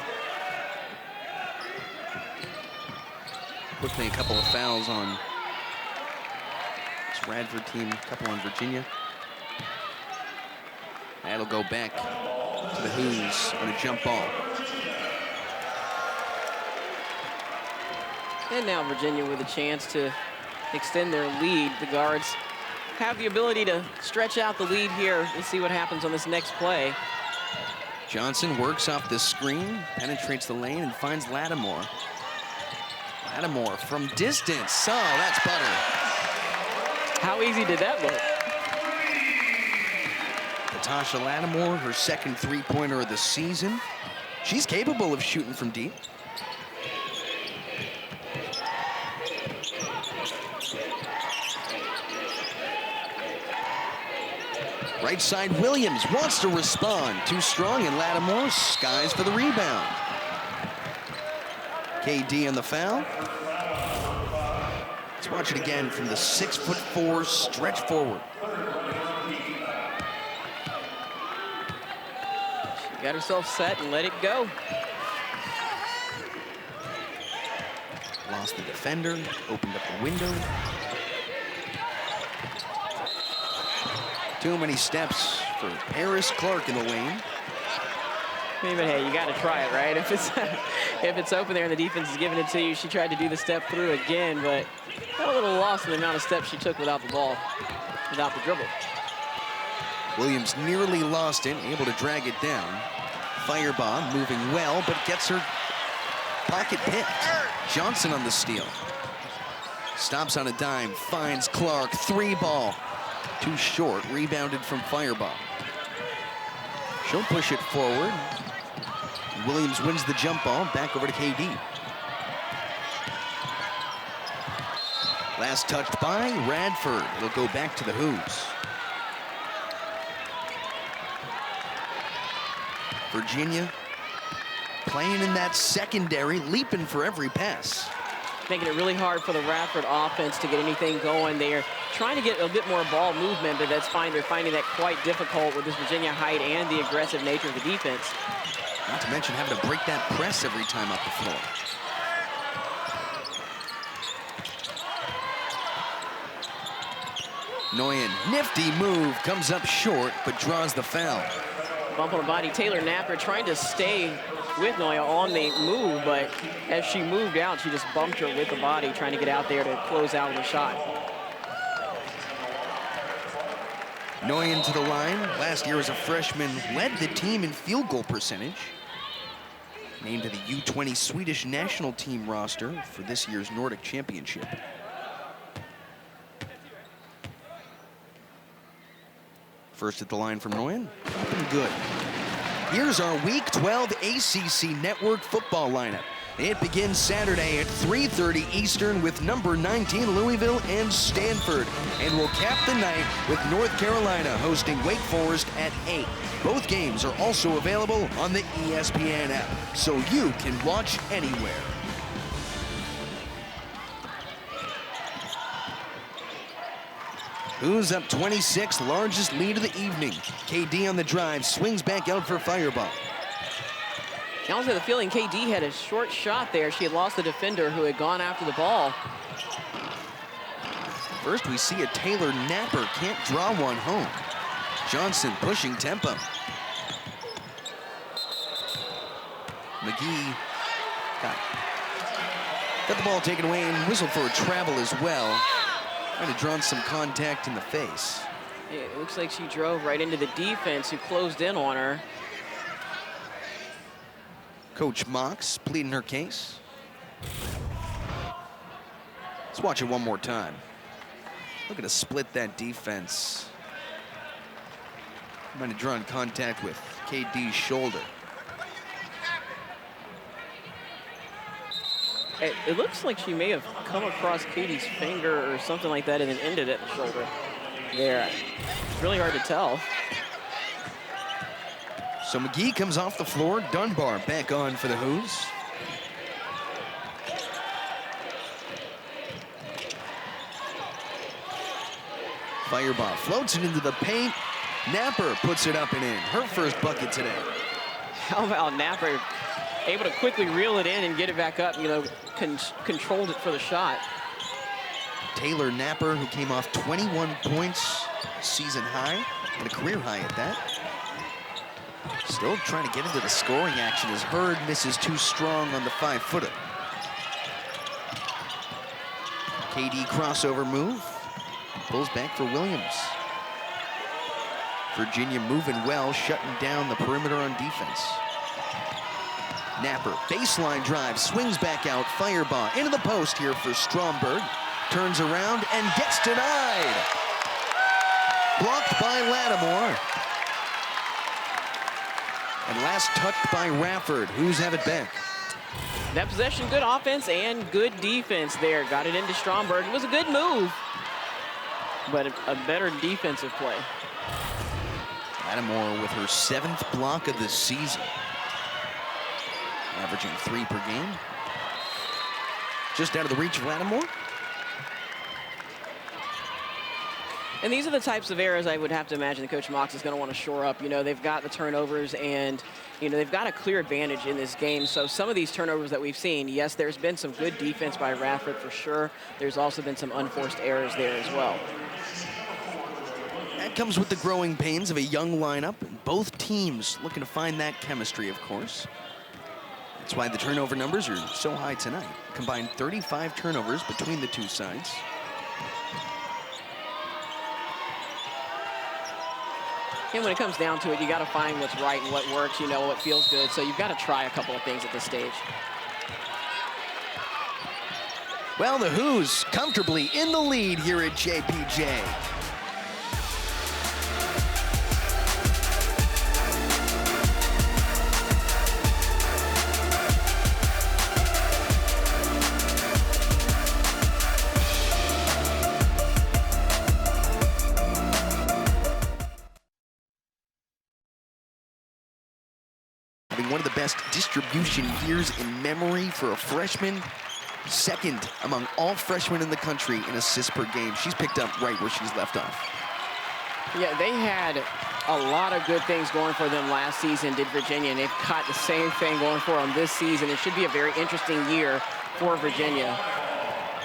Quickly, a couple of fouls on this Radford team, a couple on Virginia. That'll go back to the Hoos on a jump ball. And now Virginia with a chance to extend their lead. The guards have the ability to stretch out the lead here. Let's see what happens on this next play. Johnson works off the screen, penetrates the lane, and finds Lattimore. Lattimore from distance. Oh, that's butter. How easy did that look? Natasha Lattimore, her second three-pointer of the season. She's capable of shooting from deep. Right side, Williams wants to respond. Too strong, and Lattimore skies for the rebound. KD on the foul. Let's watch it again from the 6'4" stretch forward. She got herself set and let it go. Lost the defender, opened up the window. Too many steps for Paris Clark in the lane. But hey, you got to try it, right? If it's open there and the defense is giving it to you, she tried to do the step through again, but got a little lost in the amount of steps she took without the ball, without the dribble. Williams nearly lost it, able to drag it down. Firebomb moving well, but gets her pocket picked. Johnson on the steal. Stops on a dime, finds Clark, three ball. Too short, rebounded from Firebomb. She'll push it forward. Williams wins the jump ball, back over to KD. Last touched by Radford. It'll go back to the Hoos. Virginia playing in that secondary, leaping for every pass. Making it really hard for the Radford offense to get anything going. They are trying to get a bit more ball movement, but that's fine. They're finding that quite difficult with this Virginia height and the aggressive nature of the defense. Not to mention having to break that press every time up the floor. Nguyen, nifty move, comes up short, but draws the foul. Bump on the body. Taylor Napper trying to stay with Noya on the move, but as she moved out, she just bumped her with the body, trying to get out there to close out the shot. Nguyen to the line. Last year as a freshman, led the team in field goal percentage. Named to the U20 Swedish national team roster for this year's Nordic Championship. First at the line from Nguyen, up and good. Here's our Week 12 ACC Network football lineup. It begins Saturday at 3:30 Eastern with number 19 Louisville and Stanford. And we'll cap the night with North Carolina hosting Wake Forest at 8. Both games are also available on the ESPN app, so you can watch anywhere. Who's up 26, largest lead of the evening. KD on the drive, swings back out for Fireball. I also have the feeling KD had a short shot there. She had lost the defender who had gone after the ball. First, we see a Taylor Napper can't draw one home. Johnson pushing tempo. McGee got the ball taken away and whistled for a travel as well. Might have drawn some contact in the face. It looks like she drove right into the defense who closed in on her. Coach Mox pleading her case. Let's watch it one more time. Looking to split that defense. Might have drawn contact with KD's shoulder. It looks like she may have come across Katie's finger or something like that and then ended at the shoulder there. It's really hard to tell. So McGee comes off the floor. Dunbar back on for the Who's. Fireball floats it into the paint. Napper puts it up and in. Her first bucket today. How about Napper able to quickly reel it in and get it back up, you know, controlled it for the shot. Taylor Napper, who came off 21 points, season high, and a career high at that. Still trying to get into the scoring action as Hurd misses too strong on the 5-footer. KD crossover move. Pulls back for Williams. Virginia moving well, shutting down the perimeter on defense. Napper, baseline drive, swings back out, fireball into the post here for Stromberg. Turns around and gets denied. Blocked by Lattimore. And last touched by Radford. Who's have it back? That possession, good offense and good defense there. Got it into Stromberg. It was a good move, but a better defensive play. Lattimore with her 7th block of the season. Averaging 3 per game. Just out of the reach of Lattimore. And these are the types of errors I would have to imagine that Coach Mox is going to want to shore up. You know, they've got the turnovers and, you know, they've got a clear advantage in this game. So some of these turnovers that we've seen, yes, there's been some good defense by Radford for sure. There's also been some unforced errors there as well. That comes with the growing pains of a young lineup. Both teams looking to find that chemistry, of course. That's why the turnover numbers are so high tonight. Combined 35 turnovers between the two sides. And when it comes down to it, you got to find what's right and what works, you know, what feels good. So you've got to try a couple of things at this stage. Well, the Who's comfortably in the lead here at JPJ. One of the best distribution years in memory for a freshman. 2nd among all freshmen in the country in assists per game. She's picked up right where she's left off. Yeah, they had a lot of good things going for them last season, did Virginia, and they've got the same thing going for them this season. It should be a very interesting year for Virginia.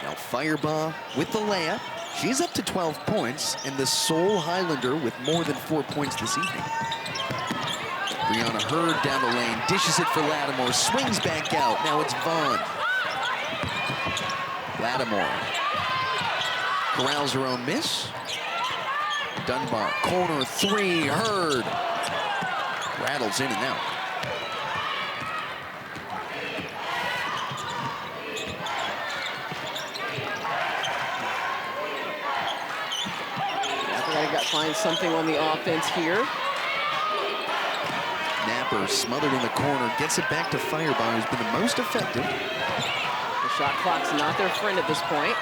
Now Firebaugh with the layup. She's up to 12 points and the sole Highlander with more than 4 points this evening. Brianna Hurd down the lane, dishes it for Lattimore, swings back out. Now it's Vaughn. Lattimore corrals her own miss. Dunbar, corner 3, Hurd. Rattles in and out. Got to find something on the offense here. Napper smothered in the corner, gets it back to Firebaugh, who's been the most effective. The shot clock's not their friend at this point.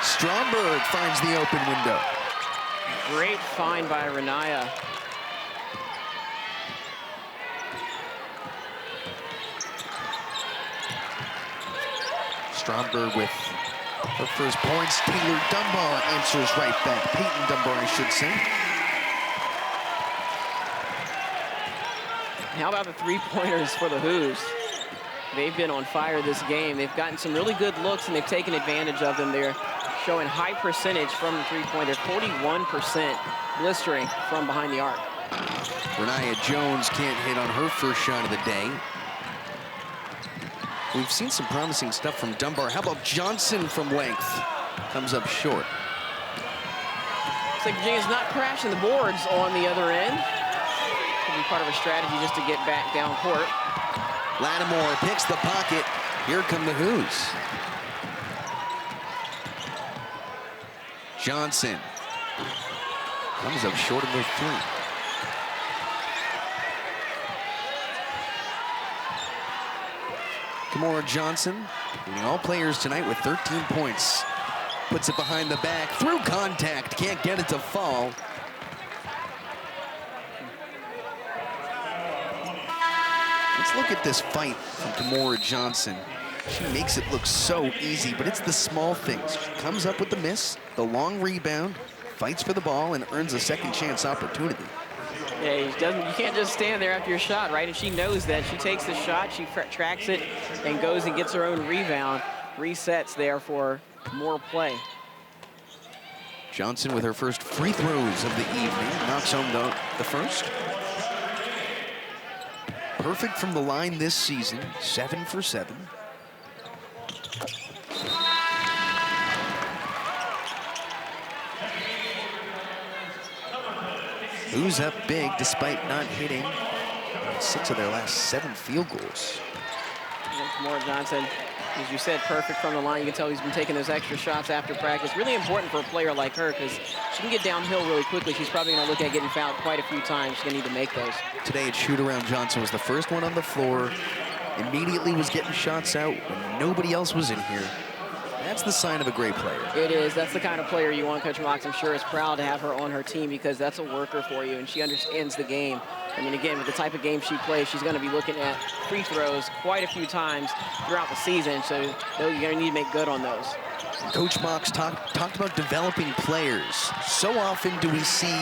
Stromberg finds the open window. Great find by Renaya. Stromberg with her first points. Taylor Dunbar answers right back. Peyton Dunbar, I should say. How about the 3-pointers for the Who's? They've been on fire this game. They've gotten some really good looks, and they've taken advantage of them. They're showing high percentage from the three-pointer, 41% blistering from behind the arc. Virginia Jones can't hit on her first shot of the day. We've seen some promising stuff from Dunbar. How about Johnson from length? Comes up short. Looks like Virginia's not crashing the boards on the other end. Could be part of a strategy just to get back down court. Lattimore picks the pocket. Here come the Who's. Johnson comes up short of the three. Kamora Johnson, leading all players tonight with 13 points. Puts it behind the back, through contact, can't get it to fall. Let's look at this fight from Kymora Johnson. She makes it look so easy, but it's the small things. She comes up with the miss, the long rebound, fights for the ball, and earns a second chance opportunity. Yeah, you can't just stand there after your shot, right? And she knows that. She takes the shot, she tracks it, and goes and gets her own rebound. Resets there for more play. Johnson with her first free throws of the evening, knocks home the first. Perfect from the line this season, 7 for 7. Who's up big despite not hitting 6 of their last 7 field goals. Kamora Johnson, as you said, perfect from the line. You can tell he's been taking those extra shots after practice. Really important for a player like her because she can get downhill really quickly. She's probably going to look at getting fouled quite a few times. She's going to need to make those. Today at shoot-around, Johnson was the first one on the floor. Immediately was getting shots out when nobody else was in here. That's the sign of a great player. It is. That's the kind of player you want. Coach Mox, I'm sure, is proud to have her on her team because that's a worker for you, and she understands the game. I mean, again, with the type of game she plays, she's going to be looking at free throws quite a few times throughout the season, so you're going to need to make good on those. Coach Mox talked about developing players. So often do we see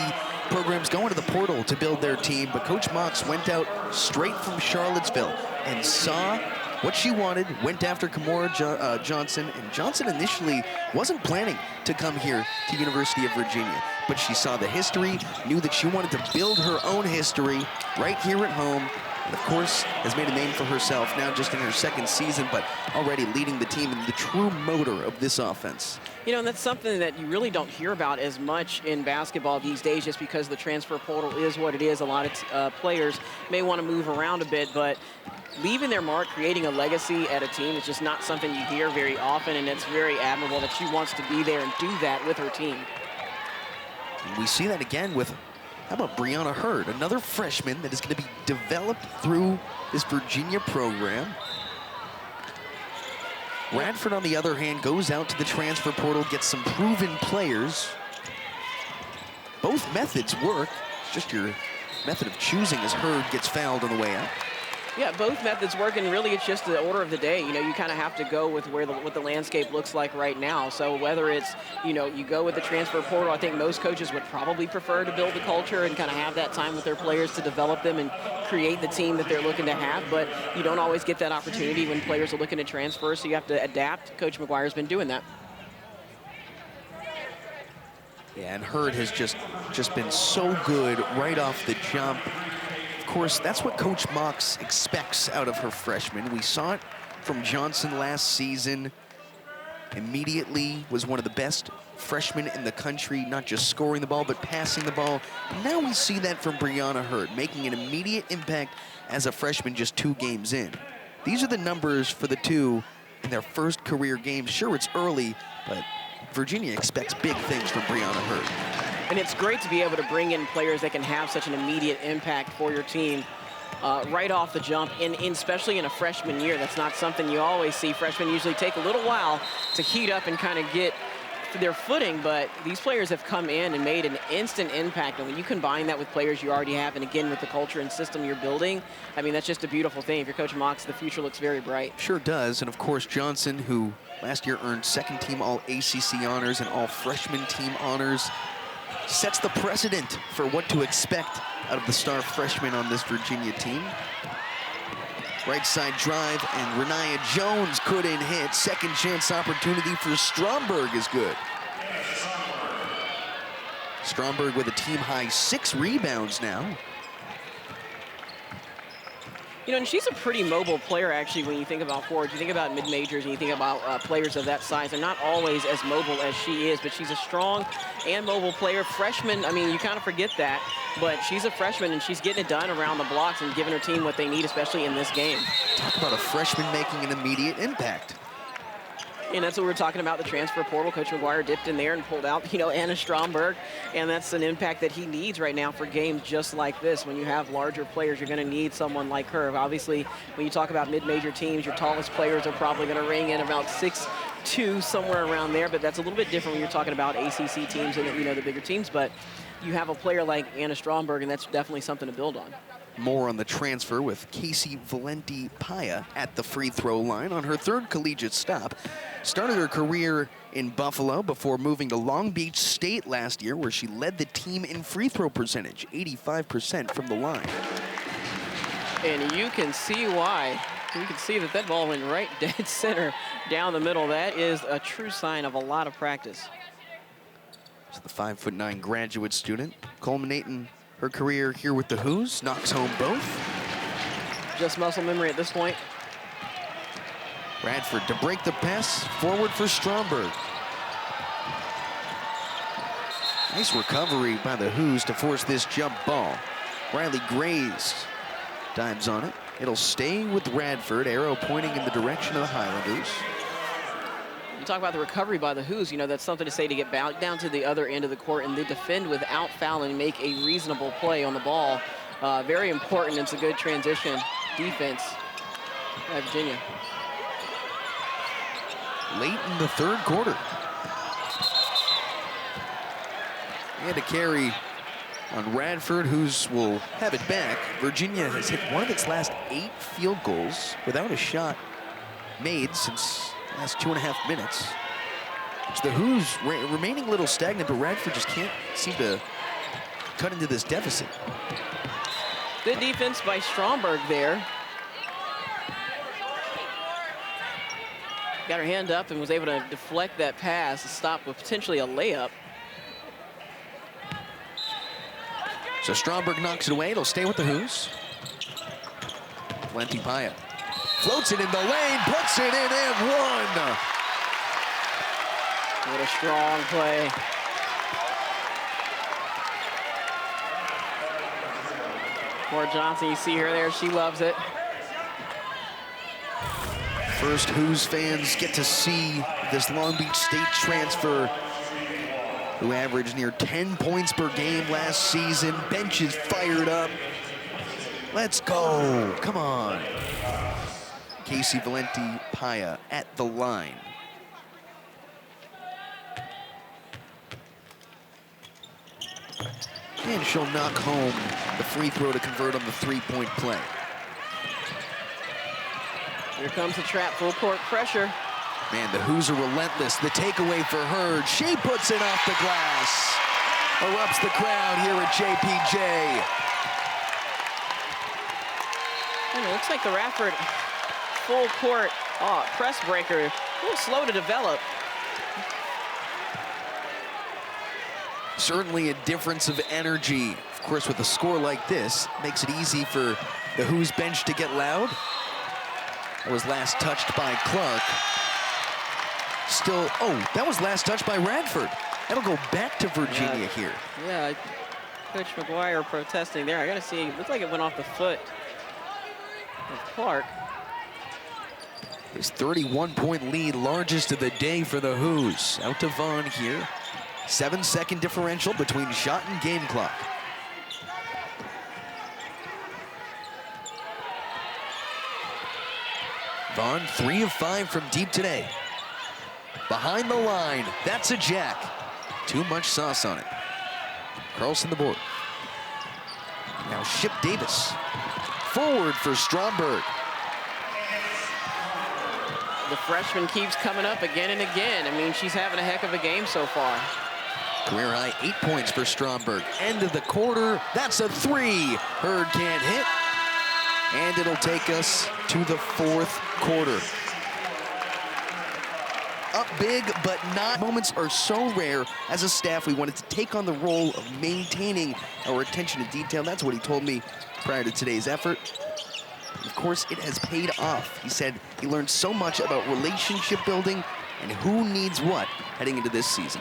programs go into the portal to build their team, but Coach Mox went out straight from Charlottesville and saw what she wanted, went after Kamora Johnson, and Johnson initially wasn't planning to come here to University of Virginia, but she saw the history, knew that she wanted to build her own history right here at home, and of course has made a name for herself now just in her second season, but already leading the team and the true motor of this offense. You know, and that's something that you really don't hear about as much in basketball these days just because the transfer portal is what it is. A lot of players may want to move around a bit, but leaving their mark, creating a legacy at a team is just not something you hear very often, and it's very admirable that she wants to be there and do that with her team. And we see that again with, how about Brianna Hurd, another freshman that is going to be developed through this Virginia program. Radford, on the other hand, goes out to the transfer portal, gets some proven players. Both methods work. It's just your method of choosing as Hurd gets fouled on the way out. Yeah, both methods work, and really it's just the order of the day. You know, you kind of have to go with what the landscape looks like right now. So whether it's, you know, you go with the transfer portal, I think most coaches would probably prefer to build the culture and kind of have that time with their players to develop them and create the team that they're looking to have. But you don't always get that opportunity when players are looking to transfer, so you have to adapt. Coach McGuire's been doing that. Yeah, and Hurd has just been so good right off the jump. Of course, that's what Coach Mox expects out of her freshmen. We saw it from Johnson last season. Immediately was one of the best freshmen in the country, not just scoring the ball, but passing the ball. Now we see that from Brianna Hurd, making an immediate impact as a freshman just 2 games in. These are the numbers for the two in their first career games. Sure, it's early, but Virginia expects big things from Brianna Hurd. And it's great to be able to bring in players that can have such an immediate impact for your team right off the jump, and especially in a freshman year. That's not something you always see. Freshmen usually take a little while to heat up and kind of get their footing, but these players have come in and made an instant impact. And when you combine that with players you already have, and again with the culture and system you're building, I mean, that's just a beautiful thing. If you're Coach Mox, the future looks very bright. Sure does. And of course, Johnson, who last year earned second-team All-ACC honors and All-Freshman team honors, sets the precedent for what to expect out of the star freshman on this Virginia team. Right side drive, and Virginia Jones couldn't hit. Second chance opportunity for Stromberg is good. Stromberg with a team-high 6 rebounds now. You know, and she's a pretty mobile player, actually, when you think about forwards. You think about mid-majors and you think about players of that size. They're not always as mobile as she is, but she's a strong and mobile player. Freshman, I mean, you kind of forget that, but she's a freshman and she's getting it done around the blocks and giving her team what they need, especially in this game. Talk about a freshman making an immediate impact. And that's what we're talking about, the transfer portal. Coach McGuire dipped in there and pulled out, you know, Anna Stromberg. And that's an impact that he needs right now for games just like this. When you have larger players, you're going to need someone like her. Obviously, when you talk about mid-major teams, your tallest players are probably going to ring in about 6'2", somewhere around there. But that's a little bit different when you're talking about ACC teams and, you know, the bigger teams. But you have a player like Anna Stromberg, and that's definitely something to build on. More on the transfer with Casey Valenti-Paya at the free throw line on her 3rd collegiate stop. Started her career in Buffalo before moving to Long Beach State last year, where she led the team in free throw percentage, 85% from the line. And you can see why. You can see that that ball went right dead center down the middle. That is a true sign of a lot of practice. So the 5'9" graduate student culminating her career here with the Who's, knocks home both. Just muscle memory at this point. Radford to break the pass, forward for Stromberg. Nice recovery by the Who's to force this jump ball. Riley Grays dives on it. It'll stay with Radford, arrow pointing in the direction of the Highlanders. You talk about the recovery by the Who's, you know, that's something to say, to get back down to the other end of the court and they defend without fouling and make a reasonable play on the ball. Very important. It's a good transition defense by Virginia. Late in the 3rd quarter. And a carry on Radford, Who's will have it back. Virginia has hit one of its last 8 field goals without a shot made since the last 2.5 minutes. So the Who's remaining a little stagnant, but Radford just can't seem to cut into this deficit. Good defense by Stromberg there. Got her hand up and was able to deflect that pass to stop with potentially a layup. So Stromberg knocks it away. It'll stay with the Who's. Valenti-Paya floats it in the lane, puts it in and one. What a strong play. Kamora Johnson, you see her there, she loves it. First Who's fans get to see this Long Beach State transfer, who averaged near 10 points per game last season. Bench is fired up. Let's go, come on. Casey Valenti-Paya at the line. And she'll knock home the free throw to convert on the 3-point play. Here comes the trap, full court pressure. Man, the Who's are relentless. The takeaway for her, she puts it off the glass. Erupts the crowd here at JPJ. And it looks like the Radford full court press breaker, a little slow to develop. Certainly a difference of energy. Of course, with a score like this, makes it easy for the Who's bench to get loud. That was last touched by Clark. Still, oh, that was last touched by Radford. That'll go back to Virginia here. Yeah, Coach McGuire protesting there. I gotta see, it looked like it went off the foot of Clark. His 31-point lead, largest of the day for the Who's. Out to Vaughn here. 7-second differential between shot and game clock. Vaughn, 3 of 5 from deep today. Behind the line, that's a jack. Too much sauce on it. Carlson the board. Now Ship Davis. Forward for Stromberg. The freshman keeps coming up again and again. I mean, she's having a heck of a game so far. Career high 8 points for Stromberg. End of the quarter, that's a 3. Hurd can't hit. And it'll take us to the 4th quarter. up big, but not. Moments are so rare. As a staff, we wanted to take on the role of maintaining our attention to detail. That's what he told me prior to today's effort. Of course, it has paid off. He said he learned so much about relationship building and who needs what heading into this season.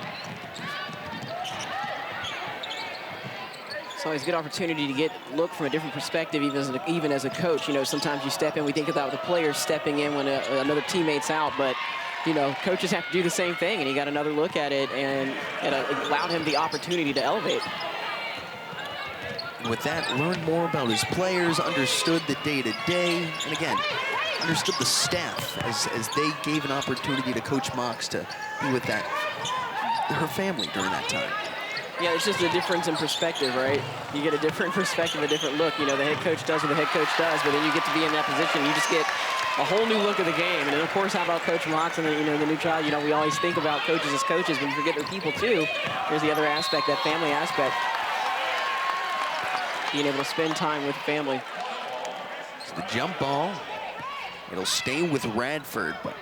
It's always a good opportunity to look from a different perspective, even as a coach. You know, sometimes you step in, we think about the players stepping in when another teammate's out, but, you know, coaches have to do the same thing, and he got another look at it, and it allowed him the opportunity to elevate. And with that, learned more about his players, understood the day-to-day, and again, understood the staff as they gave an opportunity to Coach Mox to be with her family during that time. Yeah, it's just a difference in perspective, right? You get a different perspective, a different look. You know, the head coach does what the head coach does, but then you get to be in that position. You just get a whole new look at the game. And then, of course, how about Coach Mox and the new child? You know, we always think about coaches as coaches, but we forget they're people too. There's the other aspect, that family aspect. Being able to spend time with family. So the jump ball, it'll stay with Radford, but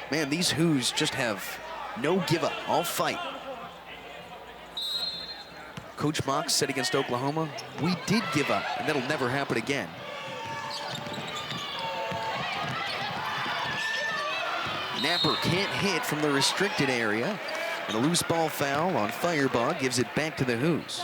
man, these Who's just have no give up, all fight. Coach Mox said against Oklahoma, we did give up, and that'll never happen again. Napper can't hit from the restricted area, and a loose ball foul on Firebaugh gives it back to the Who's.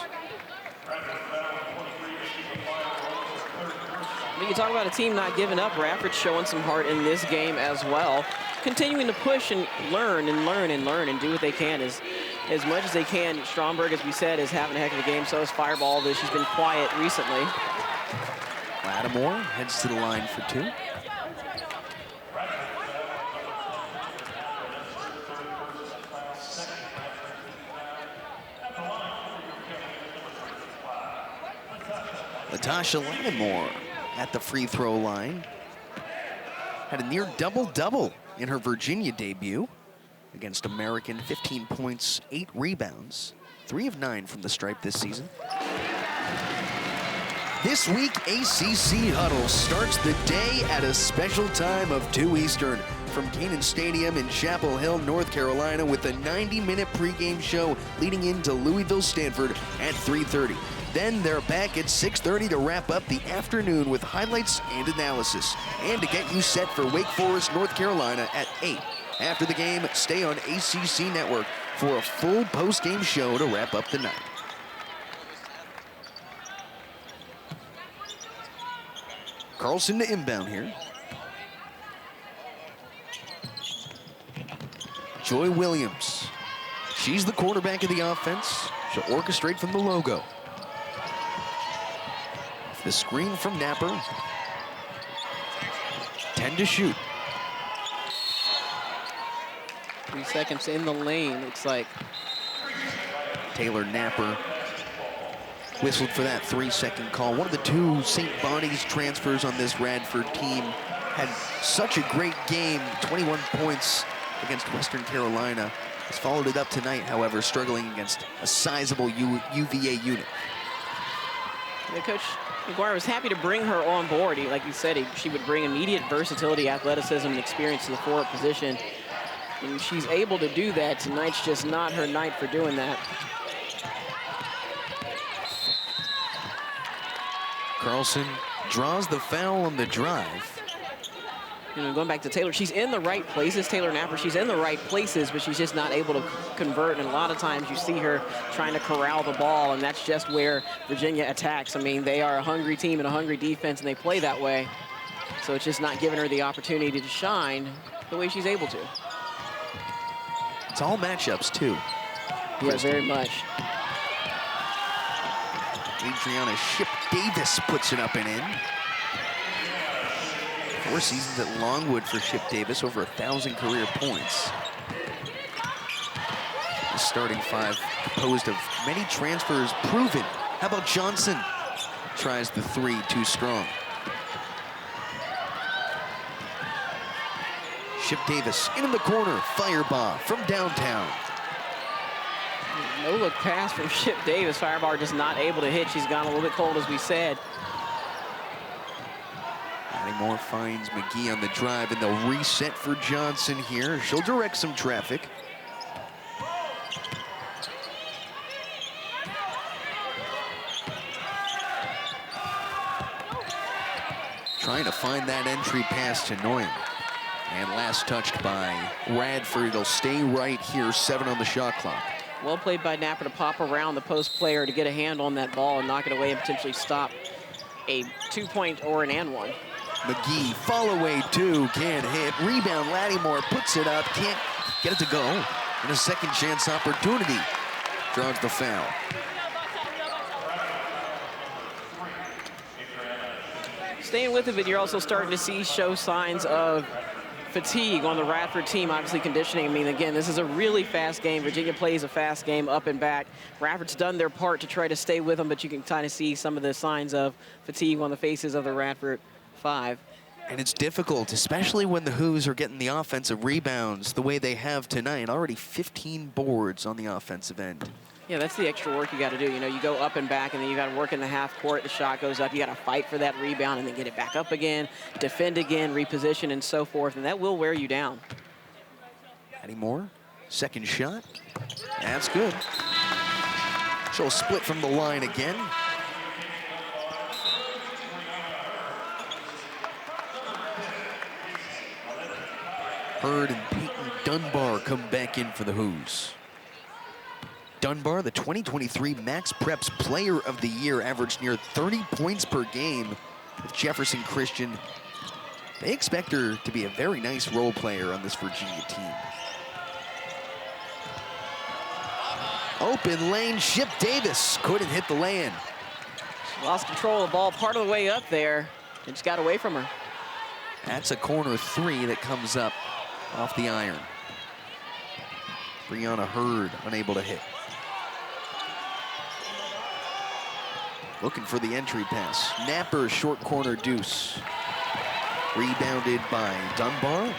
You talk about a team not giving up. Radford's showing some heart in this game as well. Continuing to push and learn and learn and learn and do what they can as much as they can. Stromberg, as we said, is having a heck of a game. So is Firebaugh, though she's been quiet recently. Lattimore heads to the line for two. Natasha Lattimore at the free throw line. Had a near double-double in her Virginia debut against American. 15 points, 8 rebounds, 3 of 9 from the stripe this season. This week, ACC Huddle starts the day at a special time of 2 Eastern from Canaan Stadium in Chapel Hill, North Carolina, with a 90-minute pregame show leading into Louisville-Stanford at 3:30. Then they're back at 6:30 to wrap up the afternoon with highlights and analysis, and to get you set for Wake Forest, North Carolina at 8. After the game, stay on ACC Network for a full post-game show to wrap up the night. Carlson to inbound here. Joy Williams. She's the quarterback of the offense. She'll orchestrate from the logo. The screen from Napper. 10 to shoot. 3 seconds in the lane, looks like. Taylor Napper whistled for that 3-second call. One of the 2 St. Bonnie's transfers on this Radford team had such a great game, 21 points against Western Carolina. Has followed it up tonight, however, struggling against a sizable UVA unit. Yeah, Coach McGuire was happy to bring her on board. Like he said, she would bring immediate versatility, athleticism, and experience to the forward position. And she's able to do that. Tonight's just not her night for doing that. Carlson draws the foul on the drive. You know, going back to Taylor, she's in the right places, Taylor Napper. She's in the right places, but she's just not able to convert. And a lot of times you see her trying to corral the ball, and that's just where Virginia attacks. I mean, they are a hungry team and a hungry defense, and they play that way. So it's just not giving her the opportunity to shine the way she's able to. It's all matchups, too. Yeah, very much. Adriana Ship Davis puts it up and in. 4 seasons at Longwood for Ship Davis, over 1,000 career points. The starting 5 composed of many transfers proven. How about Johnson? Tries the 3, too strong. Ship Davis in the corner, Firebaugh from downtown. No look pass from Ship Davis. Firebaugh just not able to hit. She's gone a little bit cold, as we said. Kymora finds McGee on the drive, and they'll reset for Johnson here. She'll direct some traffic. Trying to find that entry pass to Noyan. And last touched by Radford. It'll stay right here, 7 on the shot clock. Well played by Napper to pop around the post player to get a hand on that ball and knock it away and potentially stop a 2-point or an and one. McGee, fall away 2, can't hit. Rebound, Lattimore puts it up, can't get it to go. And a second chance opportunity. Draws the foul. Staying with it, but you're also starting to show signs of fatigue on the Radford team, obviously conditioning. I mean, again, this is a really fast game. Virginia plays a fast game up and back. Radford's done their part to try to stay with them, but you can kind of see some of the signs of fatigue on the faces of the Radford 5. And it's difficult, especially when the Hoos are getting the offensive rebounds the way they have tonight. Already 15 boards on the offensive end. Yeah, that's the extra work you got to do. You know, you go up and back, and then you got to work in the half court. The shot goes up. You got to fight for that rebound and then get it back up again, defend again, reposition, and so forth. And that will wear you down. Lattimore, second shot. That's good. She'll split from the line again. Hurd and Peyton Dunbar come back in for the Hoos. Dunbar, the 2023 Max Preps Player of the Year, averaged near 30 points per game with Jefferson Christian. They expect her to be a very nice role player on this Virginia team. Open lane, Ship Davis couldn't hit the land. She lost control of the ball part of the way up there. It just got away from her. That's a corner 3 that comes up off the iron. Brianna Hurd unable to hit. Looking for the entry pass. Napper, short corner deuce. Rebounded by Dunbar.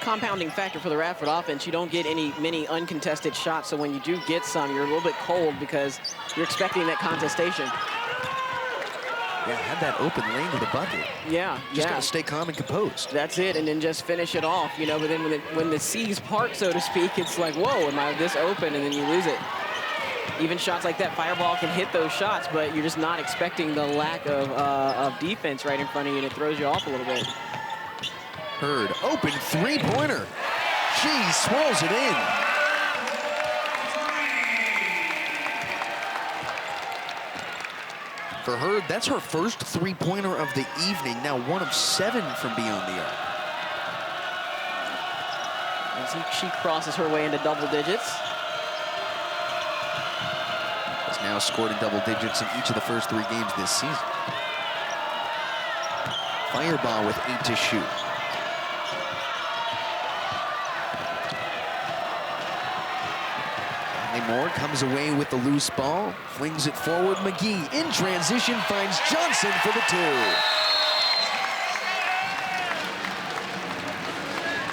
Compounding factor for the Radford offense. You don't get many uncontested shots, so when you do get some, you're a little bit cold because you're expecting that contestation. Yeah, had that open lane to the bucket. Yeah, just gotta stay calm and composed. That's it, and then just finish it off, you know. But then when the seas part, so to speak, it's like, whoa, am I this open? And then you lose it. Even shots like that, Fireball can hit those shots, but you're just not expecting the lack of defense right in front of you, and it throws you off a little bit. Hurd, open 3-pointer. She swirls it in. For Hurd, that's her first 3-pointer of the evening, now 1 of 7 from beyond the arc. As she crosses her way into double digits. Has now scored in double digits in each of the first 3 games this season. Fireball with 8 to shoot. Moore comes away with the loose ball, flings it forward. McGee in transition finds Johnson for the 2.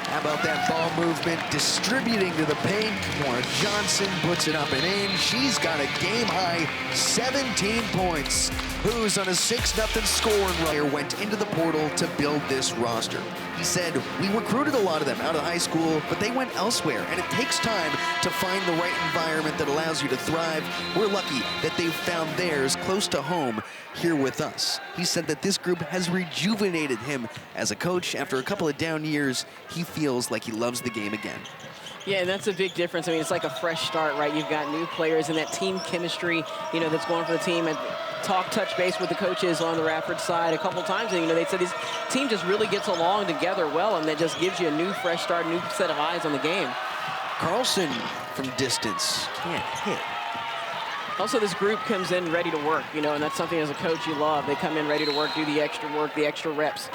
How about that ball movement, distributing to the paint? Kamora Johnson puts it up and in. She's got a game-high 17 points. Who's on a 6-0 scoring run went into the portal to build this roster. He said, we recruited a lot of them out of high school, but they went elsewhere, and it takes time to find the right environment that allows you to thrive. We're lucky that they've found theirs close to home here with us. He said that this group has rejuvenated him as a coach. After a couple of down years, he feels like he loves the game again. Yeah, and that's a big difference. I mean, it's like a fresh start, right? You've got new players and that team chemistry, you know, that's going for the team. And touch base with the coaches on the Radford side a couple times, and you know, they said this team just really gets along together well, and that just gives you a new fresh start, new set of eyes on the game. Carlson from distance can't hit. Also, this group comes in ready to work, you know, and that's something as a coach you love. They come in ready to work, do the extra work, the extra reps.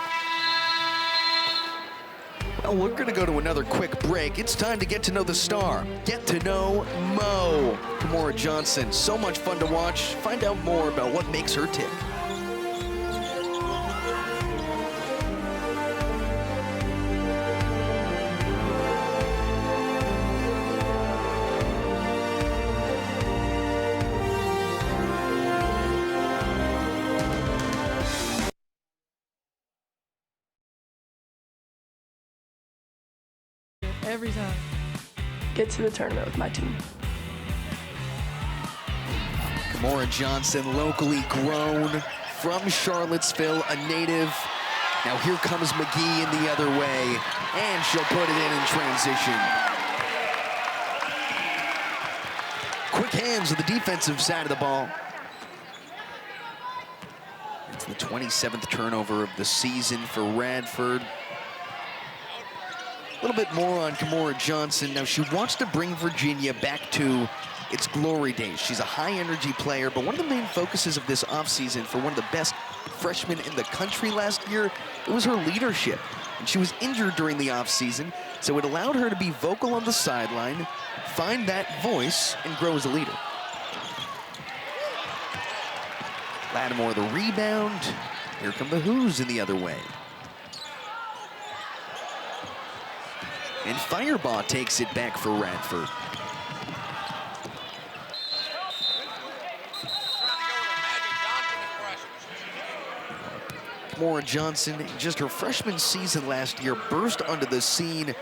Well, we're going to go to another quick break. It's time to get to know the star. Get to know Mo. Kamora Johnson. So much fun to watch. Find out more about what makes her tick. Every time. Get to the tournament with my team. Kamora Johnson, locally grown from Charlottesville, a native. Now here comes McGee in the other way, and she'll put it in transition. Quick hands on the defensive side of the ball. It's the 27th turnover of the season for Radford. A little bit more on Kymora Johnson. Now she wants to bring Virginia back to its glory days. She's a high-energy player, but one of the main focuses of this offseason for one of the best freshmen in the country last year, it was her leadership. And she was injured during the offseason, so it allowed her to be vocal on the sideline, find that voice, and grow as a leader. Lattimore the rebound. Here come the Who's in the other way. And Firebaugh takes it back for Radford. Kamora Johnson, just her freshman season last year, burst onto the scene.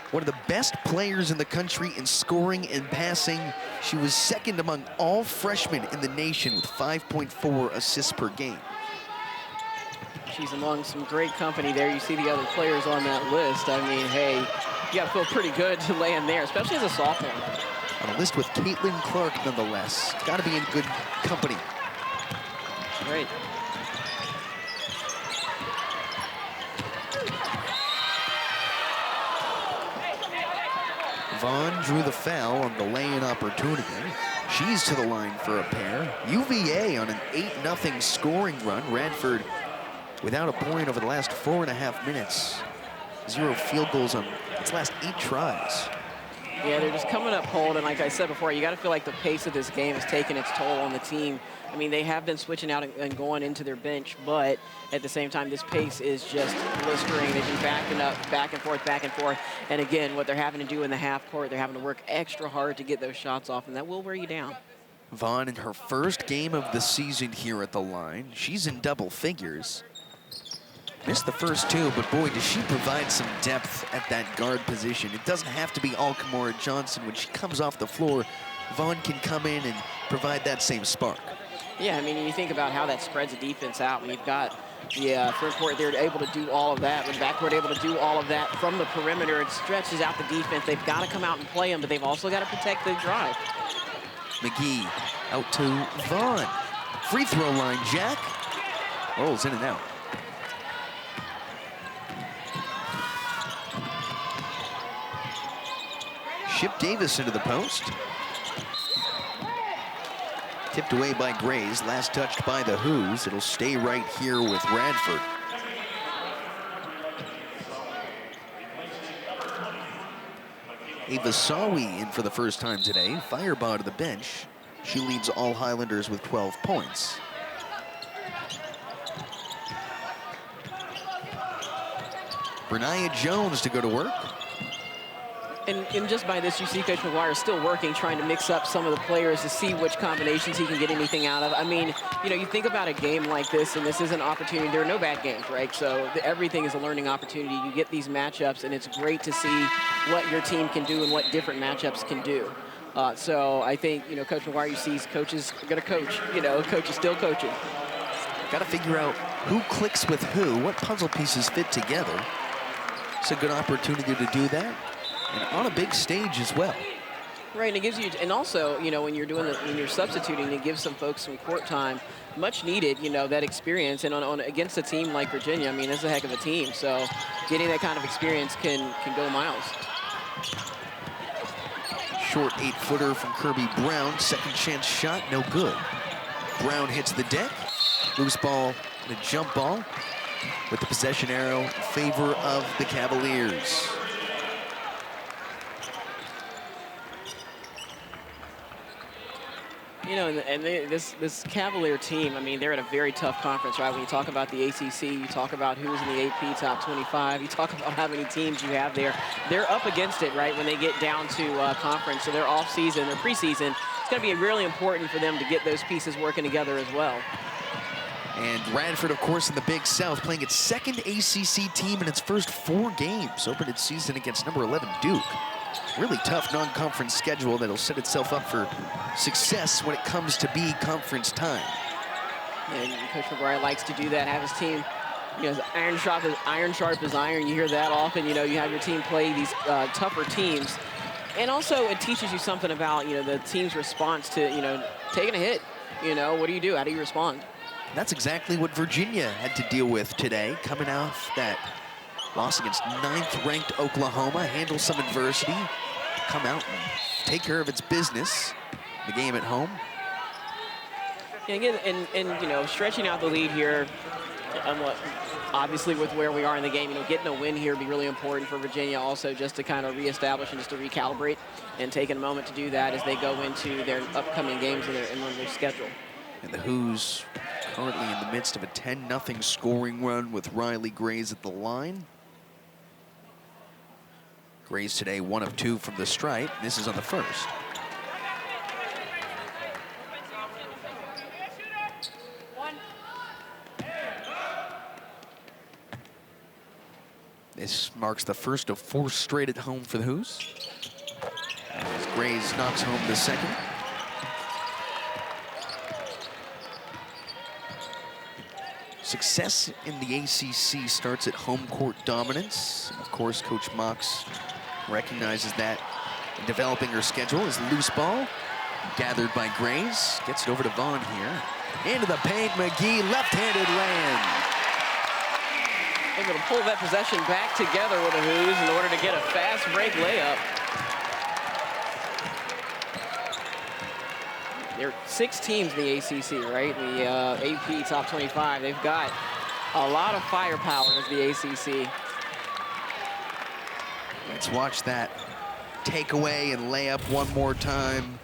One of the best players in the country in scoring and passing. She was second among all freshmen in the nation with 5.4 assists per game. She's among some great company there. You see the other players on that list. I mean, hey, you got to feel pretty good to land there, especially as a sophomore. On a list with Caitlin Clark, nonetheless. Got to be in good company. Great. Vaughn drew the foul on the lay-in opportunity. She's to the line for a pair. UVA on an 8-0 scoring run. Radford without a point over the last 4.5 minutes. 0 field goals on its last 8 tries. Yeah, they're just coming up cold, and like I said before, you got to feel like the pace of this game has taken its toll on the team. I mean, they have been switching out and going into their bench, but at the same time, this pace is just blistering. They've been backing up, back and forth. And again, what they're having to do in the half court, they're having to work extra hard to get those shots off, and that will wear you down. Vaughn in her first game of the season here at the line. She's in double figures. Missed the first 2, but boy, does she provide some depth at that guard position. It doesn't have to be all Kamora Johnson. When she comes off the floor, Vaughn can come in and provide that same spark. Yeah, I mean, you think about how that spreads the defense out when you've got the front court there able to do all of that, when backcourt able to do all of that from the perimeter, it stretches out the defense. They've got to come out and play them, but they've also got to protect the drive. McGee out to Vaughn. Free throw line, Jack. Rolls in and out. Ship Davis into the post. Tipped away by Grays, last touched by the Who's. It'll stay right here with Radford. Ava Sawi in for the first time today. Firebaugh to the bench. She leads all Highlanders with 12 points. Virginia Jones to go to work. And just by this, you see Coach McGuire is still working, trying to mix up some of the players to see which combinations he can get anything out of. I mean, you know, you think about a game like this, and this is an opportunity. There are no bad games, right? So everything is a learning opportunity. You get these matchups, and it's great to see what your team can do and what different matchups can do. So I think, you know, Coach McGuire, you see coaches are going to coach. You know, coach is still coaching. Got to figure out who clicks with who, what puzzle pieces fit together. It's a good opportunity to do that. And on a big stage as well. Right, and it gives you, and also, you know, when you're doing when you're substituting, it gives some folks some court time, much needed, you know, that experience. And on against a team like Virginia, I mean, it's a heck of a team. So getting that kind of experience can go miles. Short 8-footer from Kirby Brown. Second chance shot, no good. Brown hits the deck. Loose ball and a jump ball with the possession arrow in favor of the Cavaliers. You know, and this Cavalier team, I mean, they're at a very tough conference, right? When you talk about the ACC, you talk about who's in the AP top 25, you talk about how many teams you have there. They're up against it, right, when they get down to conference. So their off-season, their preseason, it's going to be really important for them to get those pieces working together as well. And Radford, of course, in the Big South, playing its second ACC team in its first 4 games. Opened its season against number 11 Duke. Really tough non-conference schedule that'll set itself up for success when it comes to be conference time. And Coach McGuire likes to do that, have his team, you know, iron sharp as iron. You hear that often. You know, you have your team play these tougher teams. And also it teaches you something about, you know, the team's response to, you know, taking a hit. You know, what do you do? How do you respond? That's exactly what Virginia had to deal with today, coming off that loss against 9th-ranked Oklahoma, handle some adversity, come out and take care of its business, the game at home. Yeah, again, and you know, stretching out the lead here, obviously with where we are in the game, you know, getting a win here would be really important for Virginia also, just to kind of reestablish and just to recalibrate, and taking a moment to do that as they go into their upcoming games and their schedule. And the Who's currently in the midst of a 10-0 scoring run with Riley Grays at the line. Grays today 1 of 2 from the stripe. This is on the first. This marks the first of 4 straight at home for the Who's. As Grays knocks home the second. Success in the ACC starts at home court dominance. Of course, Coach Mox recognizes that in developing her schedule. As loose ball gathered by Grays. Gets it over to Vaughn here. Into the paint, McGee, left-handed land. Able to pull that possession back together with the Who's in order to get a fast break layup. There are 6 teams in the ACC, right? The AP top 25. They've got a lot of firepower as the ACC. Let's watch that takeaway and layup one more time.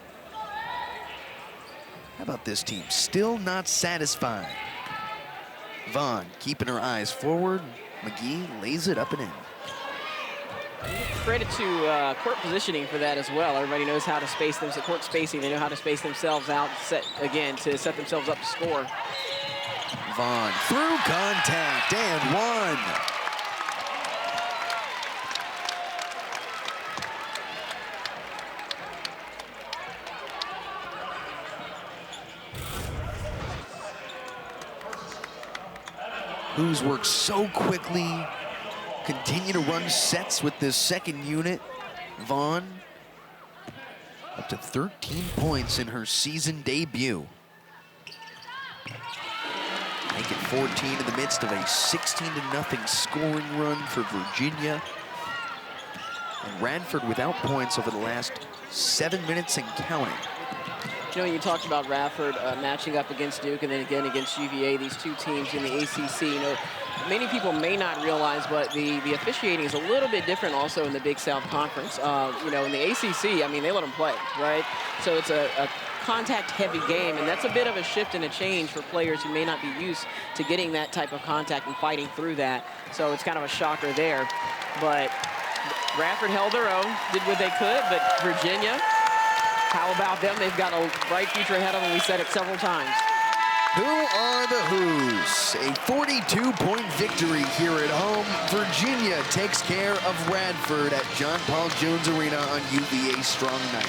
How about this team? Still not satisfied. Vaughn keeping her eyes forward. McGee lays it up and in. Credit to court positioning for that as well. Everybody knows how to space them. So court spacing, they know how to space themselves out to set themselves up to score. Vaughn through contact and 1. Who's worked so quickly, continue to run sets with this second unit. Vaughn up to 13 points in her season debut. Make it 14 in the midst of a 16-0 scoring run for Virginia. And Radford without points over the last 7 minutes and counting. You know, you talked about Radford matching up against Duke and then again against UVA, these 2 teams in the ACC. You know, many people may not realize, but the officiating is a little bit different also in the Big South Conference. You know, in the ACC, I mean, they let them play, right? So it's a contact-heavy game, and that's a bit of a shift and a change for players who may not be used to getting that type of contact and fighting through that. So it's kind of a shocker there. But Radford held their own, did what they could, but Virginia, how about them? They've got a bright future ahead of them. We said it several times. Who are the Who's? A 42-point victory here at home. Virginia takes care of Radford at John Paul Jones Arena on UVA Strong Night.